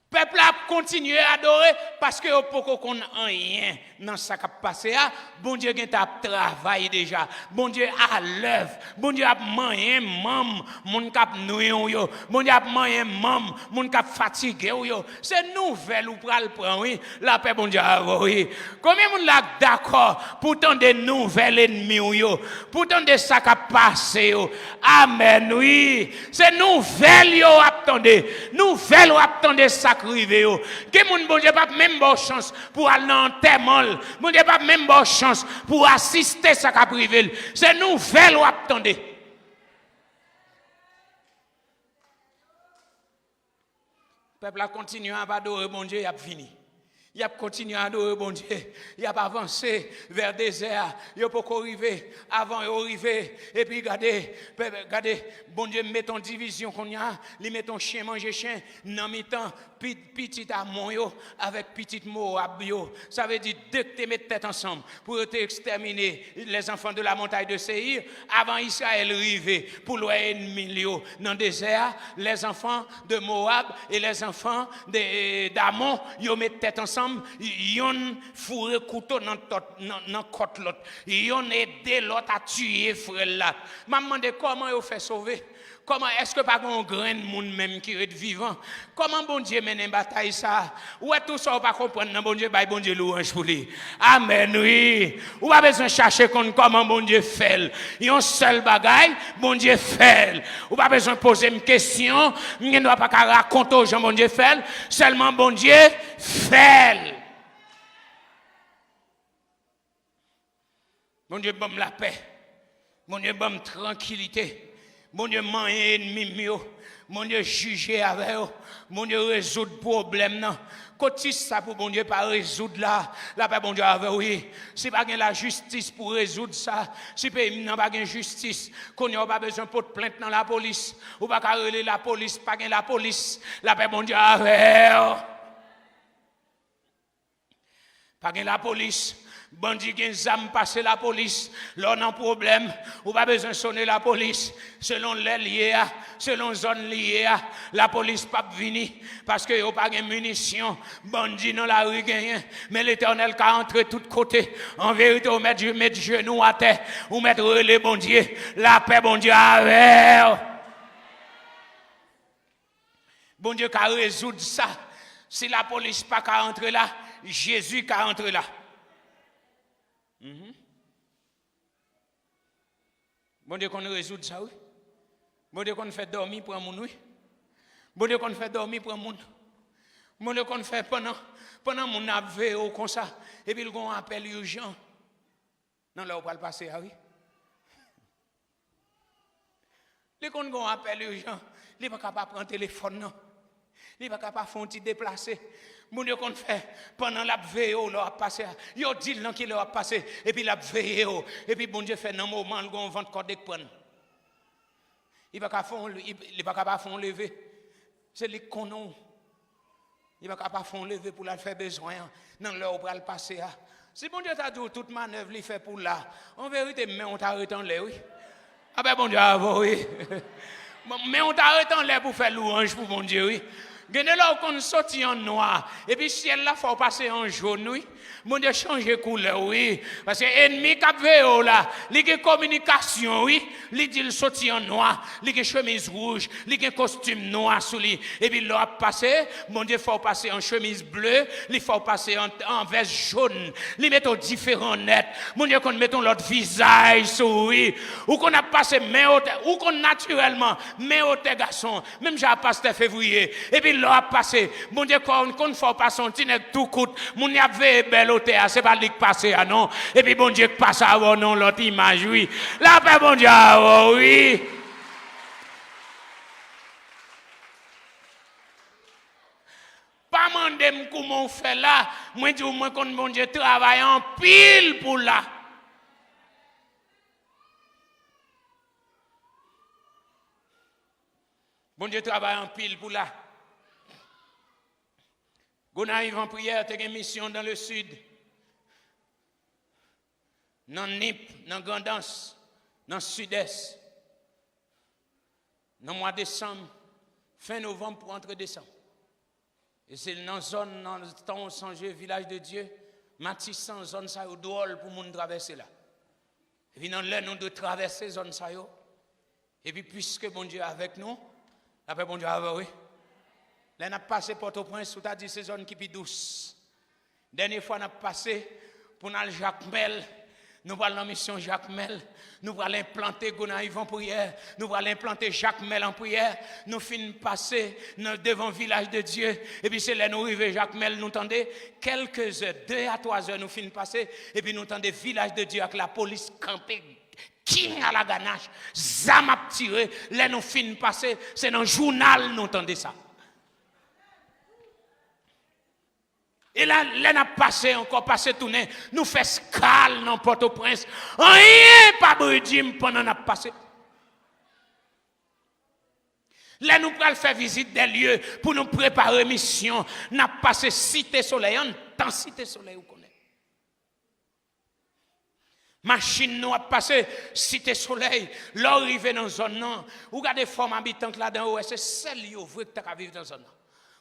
Peuple a continué à adorer parce que poko qu'on rien dans ça qui a passé bon Dieu a travaillé déjà bon Dieu a l'œuvre bon Dieu a moyen mam moun k'ap nouyon yo bon Dieu a moyen mam moun k'ap fatigué yo c'est nouvelle ou pral prend oui la paix bon Dieu oui combien moun la d'accord pourtant des nouvelles ennemis yo pourtant de ça qui a passé yo amen oui c'est nouvelle yo attendez nouvelle ou attendez ça rive yo que moun bon Dieu pas même bonne chance pour aller dans enterrement bon Dieu pas même bonne chance pour assister ça qu'a privé c'est nouvelle ou attendez peuple a continué à adorer bon Dieu il a fini il a continué à adorer bon Dieu il a avancé vers le désert il a pas arrivé avant il arrivé et puis regardez bon Dieu met en division qu'on y a il met ton chien manger chien dans mi-temps petit amon yo avec petit Moab yo ça veut dire deux que tu mets tête ensemble pour exterminer les enfants de la montagne de Séir avant Israël arrivé pour loyer ennemi yo dans le désert les enfants de Moab et les enfants d'Amon yo mettent tête ensemble yon fourré couteau dans côte l'autre yon aidé l'autre à tuer frère là m'a demandé comment yo fait sauver. Comment est-ce que pas un grand monde même qui est vivant? Comment bon Dieu mène une bataille ça? Ou est tout ça ou pas comprendre bon Dieu bon Dieu louange pour lui. Amen oui. Ou pas besoin chercher comment bon Dieu fait. Il y a un seul bagaille, bon Dieu fait. Ou pas besoin poser une question, ne doit pas raconter aux gens bon Dieu fait, seulement bon Dieu fait. Bon Dieu donne la paix. Bon Dieu donne tranquillité. Mon Dieu man ennemi yo mon Dieu juger avec eux mon Dieu résoudre problème non côté ça pour bon Dieu pas résoudre là la paix bon Dieu avec oui si pas la justice pour résoudre ça si pays n'a pas justice qu'on n'a pas besoin de plainte dans la police ou pas relayer la police pas la police la paix bon Dieu avec pas la police bandit gen zam passer la police l'on a un problème ou pas besoin sonner la police selon les liés selon zone liée la police pas venir parce que yo pas de munitions bandit dans la rue gagné mais l'Éternel qui entre tous côtés en vérité on mettre genoux à terre ou mettre relais bon Dieu la paix bon Dieu avec bon Dieu qui résoudre ça si la police pas qu'à entrer là Jésus qui entre là. Bon Dieu qu'on résout ça oui. Bon Dieu qu'on fait dormir pour mon oui. Bon Dieu qu'on fait dormir pour mon. Bon Dieu qu'on fait pendant mon veille comme ça et puis on appelle urgent. Non là on va le passer oui. Les qu'on appelle urgent, il pas capable prendre téléphone non. Il pas capable faire un petit déplacer. Mon Dieu qu'on fait pendant la veille là passer yo dit non qui leur a passé et puis la veille et puis bon Dieu fait dans moment le gon vente code prendre il pas capable faire lever c'est les connant il pas capable faire lever pour la faire besoin dans l'heure pour le passer si bon Dieu t'a dit toute manœuvre il fait pour là en vérité mais on t'arrête en l'air oui ah ben bon Dieu oui mais on t'arrête en l'air pour faire louange pour mon Dieu oui. Gagné là qu'on sorti en noir et puis ciel là faut passer en jaune oui mon Dieu changer couleur oui parce que ennemi cap véo là li gen communication oui li dit sorti en noir li gen chemise rouge li gen costume noir sous lui et puis là passer mon Dieu faut passer en chemise bleue li faut passer en veste jaune li mettre différents net mon Dieu qu'on mettons l'autre visage sous oui ou qu'on a passé main ou qu'on naturellement main au garçon même j'ai pasteur février et puis là passé mon Dieu qu'on faut passer un petit tout coûte mon y avait belle hôtel c'est pas lui qui passer non et puis bon Dieu qui passe avant non l'autre image oui la paix bon Dieu oui pas mandem comment on fait là moi dis moi qu'on bon Dieu travaille en pile pour là Bon Dieu travaille en pile pour là. On arrive en prière, tu as une mission dans le sud. Dans Nip, dans Grandance, dans le sud-est. Dans le mois de décembre, fin novembre pour entre décembre. Et c'est dans la zone, dans le temps Sanger, village de Dieu, Matissan, zone ça, drôle pour nous traverser là. Et puis dans l'air, nous devons traverser zone ça. Et puis puisque bon Dieu est avec nous, après bon Dieu avec oui. Là, on a passé Port-au-Prince, où tu as dit c'est zone qui est douce. Dernière fois, on a passé pour aller Jacques Mel. Nous allons dans la mission Jacques Mel. Nous allons implanter Gonaïve en prière. Nous allons implanter Jacques Mel en prière. Nous finissons passer devant le village de Dieu. Et puis c'est là nous arrivons Jacques Mel. Nous tendez quelques heures, 2 à 3 heures, nous finissons passer. Et puis nous tendez village de Dieu avec la police campée. King à la ganache. Zam a tiré. Là nous finissons passer. C'est dans le journal nous tendez ça. Et là, on a passé, encore passé tourner, nous fait escale dans Port-au-Prince. Rien pas brudim pendant qu'on a passé. Là, nous allons faire visite des lieux pour nous préparer mission. Nous avons passé Cité Soleil, en temps Cité Soleil, vous connaissez. Machine nous a passé Cité Soleil, l'arrivée dans la zone, non. Vous regardez les femmes habitantes là-dedans, c'est celle qui ouvre que tu as vivre dans la zone.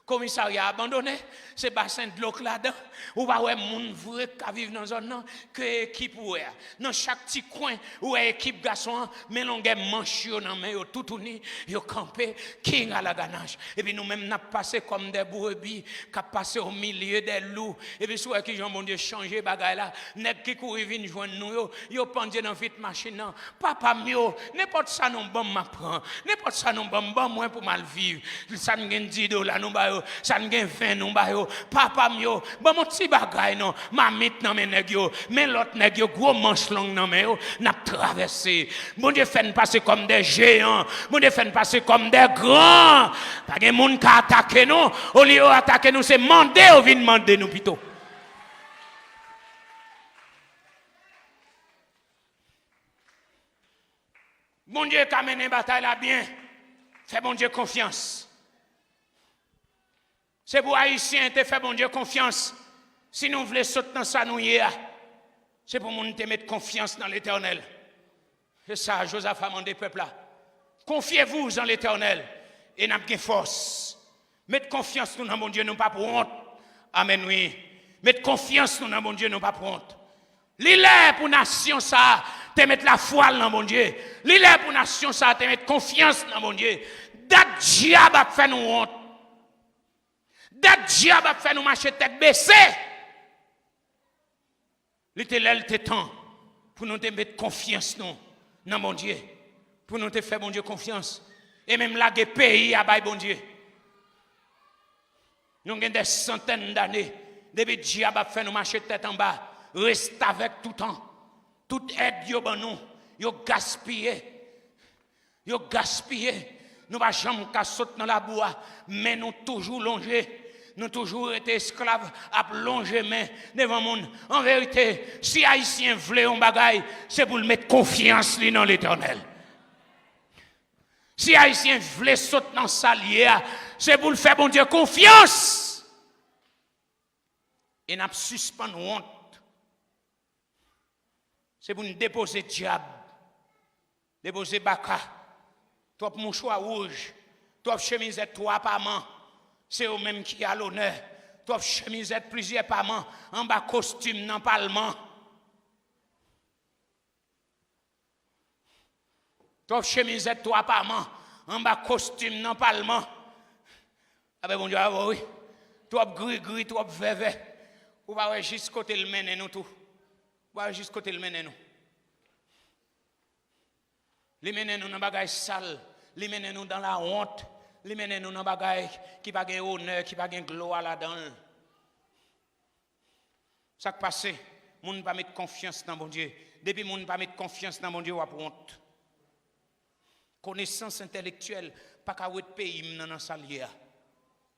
Commissariat abandonné, c'est bassin de l'eau là-dedans, ou pas ouais moun vrai qui vivent dans zone non que équipe ouais. Dans chaque petit coin où équipe garçon mais l'on gagne manche dans main yo tout tourné, yo campé king à la ganache. Et puis nous même n'a passé comme des brebis qui passé au milieu des loups. Et puis soit qui Jean bon Dieu changer bagaille là, nèg qui courir vinn joindre nous yo pendé dans vite machine non. Papa mio, n'importe ça non bon m'apprend. N'importe ça non bon moi pour mal vivre. Ça me gagne $10 nous ba ça ne gagne 20 nous ba yo papa mio bon mon petit bagay non mamite nan men nèg yo mais l'autre nèg yo gros manche long nan men yo n'a traversé bon Dieu fait passer comme des géants bon Dieu fait passer comme des grands pas gen moun ka attaquer nous au lieu attaquer nous c'est demander ou vinn demander nous plutôt bon Dieu ka mené bataille là bien fais bon Dieu confiance. C'est pour Haïtiens te faire bon Dieu confiance. Si nous voulons sauter dans ça nous hier, c'est pour nous te mettre confiance dans l'Éternel. C'est ça Joseph a demandé peuple là. Confiez-vous dans l'Éternel et n'avez force. Mettez confiance dans mon Dieu, nous pas pour honte. Amen oui. Mettez confiance dans mon Dieu, nous pas pour honte. L'île pour nation ça, te mettre la foi dans mon Dieu. L'île pour nation ça, te mettre confiance dans mon Dieu. Dat diable a fait nous honte. Dat diable a fait nous marcher tête baissée. L'éternel te temps pour nous te mettre confiance dans mon Dieu. Pour nous te faire bon Dieu confiance. Et même là, les pays à bail bon Dieu. Nous avons des centaines d'années. Depuis diable a fait nous marcher tête en bas. Reste avec tout temps. Toute aide yo ban nous. Yo gaspillé. Yo gaspillé. Nous ne jamais qu'à sauter dans la bois. Mais nous toujours longés. Nous toujours été esclaves à plonger main devant le monde. En vérité, si Haïtien voulait un bagaille, c'est pour le mettre confiance dans l'Éternel. Si Haïtien voulait sauter dans sa lière, c'est pour le faire bon Dieu confiance. Et n'a suspend honte. C'est pour nous déposer diable, déposer baka, toi mouchoir rouge, toi chemisette trois par main. C'est eux-mêmes qui a l'honneur. Toi chemisette plusieurs par main, en bas costume dans le parlement. Toi chemisette trois par main, en bas costume dans le parlement. Ah ben bon Dieu, oui. Toi gris, toi vert. Ou va juste côté le mener nous tout. Ou va juste côté le mener nous. Les mener nous dans bagage sale, les mener nous dans la honte. Les mener nous dans bagaille qui pas gain honneur, qui pas gain gloire là-dedans. Ça qui passe, moun pas mettre confiance dans mon Dieu. Depuis moun pas mettre confiance dans mon Dieu, ou a honte. Connaissance intellectuelle, pas qu'à ouet pays dans salière.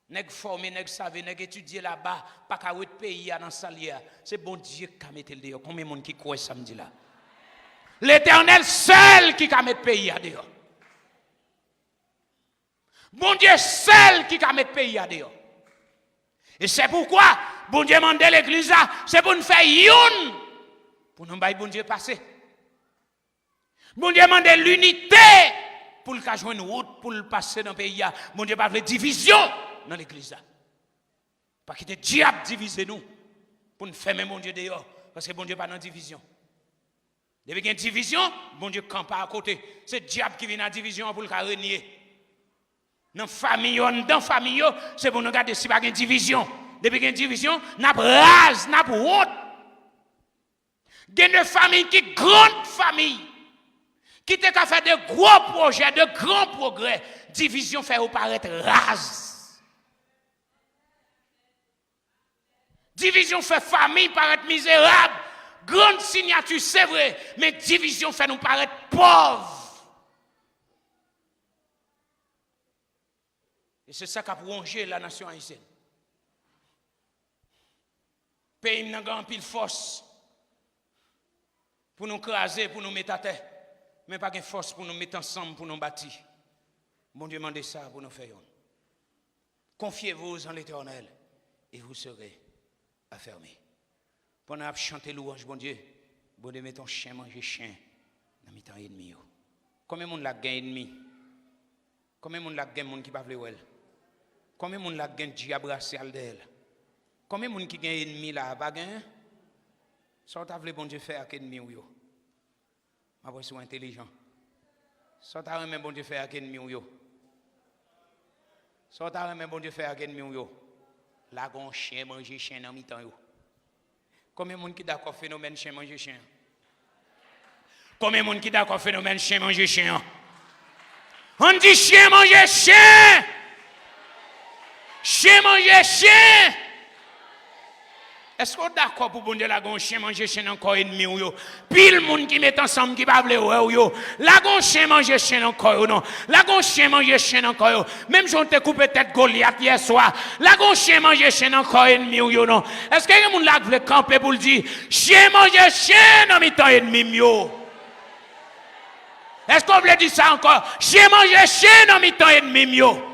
Nèg formé, nèg savé, nèg étudier là-bas, pas qu'à ouet pays dans salière. C'est bon Dieu qui a mettre le dehors. Combien de monde qui croit samedi là? L'Éternel seul qui a mettre pays à dehors. Bon Dieu seul qui a mettre pays à dehors. Et c'est pourquoi bon Dieu mande l'église là, c'est pour nous faire une pour nous bailler bon Dieu passer. Bon Dieu mande l'unité pour le jouer une route pour le passer dans le pays. Bon Dieu pas de division dans l'église là. Pas qu'il y ait diable diviser nous pour nous fermer mon Dieu dehors parce que bon Dieu pas dans division. Depuis qu'il y a une division, bon Dieu campe à côté. C'est le diable qui vient dans la division pour le renier. Dans la famille, c'est pour nous garder si pas une division. Depuis qu'il y a une division, n'a pas rase, n'a pas honte. Il y a une famille qui est grande famille, qui te fait de gros projets, de grands progrès. Division fait paraître rase. Division fait famille paraître misérable. Grande signature, c'est vrai, mais division fait nous paraître pauvres. Et c'est ça qui a rongé la nation haïtienne. Pays n'a pas pile force pour nous craser, pour nous mettre à terre, mais pas de force pour nous mettre ensemble, pour nous bâtir. Bon Dieu demande ça pour nous faire. Confiez-vous en l'Éternel et vous serez affermis. Pendant que chanter louange, bon Dieu met ton chien manger chien dans mi-temps ennemi. Combien de monde la gagne ennemi? Combien de monde la gagne monde qui pas vle wel? Combien de monde la gagne diable racial d'elle? Combien de monde qui gagne ennemi là pas gagne? Ça t'a vle bon Dieu faire avec ennemi ou yo? Ma voix soit intelligent. Ça t'a remet bon Dieu faire avec ennemi ou yo? Ça t'a remet bon Dieu faire avec ennemi ou yo? La gon chien manger chien dans mi-temps yo. Combien de monde qui d'accord phénomène chien manger chien? Combien de monde qui d'accord phénomène chien manger chien? On dit chien manger chien. Chien manger chien. Est-ce qu'on est d'accord pour bon Dieu la gon chien manger chien encore ennemi ou yo? Pile monde qui met ensemble qui pas vle ou yo. La gon chien manger chien encore yo non. La gon chien manger chien encore yo. Même j'on te coupé tête Goliath hier soir. La gon chien manger chien encore ennemi ou yo non. Est-ce que y a monde là veut camper pour le dire chien manger chien dans mi-temps ennemi yo? Est-ce qu'on veut dire ça encore? Chien manger chien dans mi-temps ennemi yo.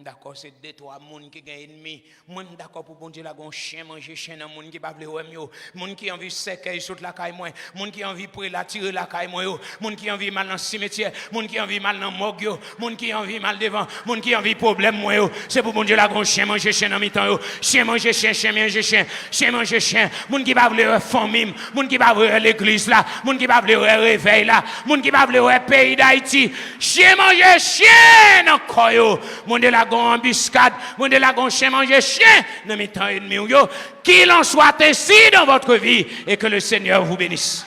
D'accord, c'est deux trois monde qui gagne ennemi. Moi d'accord pour bon Dieu la gon chien manger chien dans monde qui pas vle ouem yo. Monde qui envie séquer saute la caille moi. Monde qui envie pour la tirer la caille moi yo. Monde qui envie mal dans cimetière, monde qui envie mal dans morgue yo. Monde qui envie mal devant, monde qui envie problème moi yo. C'est pour bon Dieu la gon chien manger chien dans mi-temps yo. Chien manger chien, chien manger chien, chien manger chien. Monde qui pas vle famille, monde qui pas vle l'église là, monde qui pas vle réveil là, monde qui pas vle pays d'Haïti. Chien manger chien encore yo. Monde la embuscade, mon Dieu la gon chien manger chien, ne mi-temps ennemi ou yo, qu'il en soit ainsi dans votre vie et que le Seigneur vous bénisse.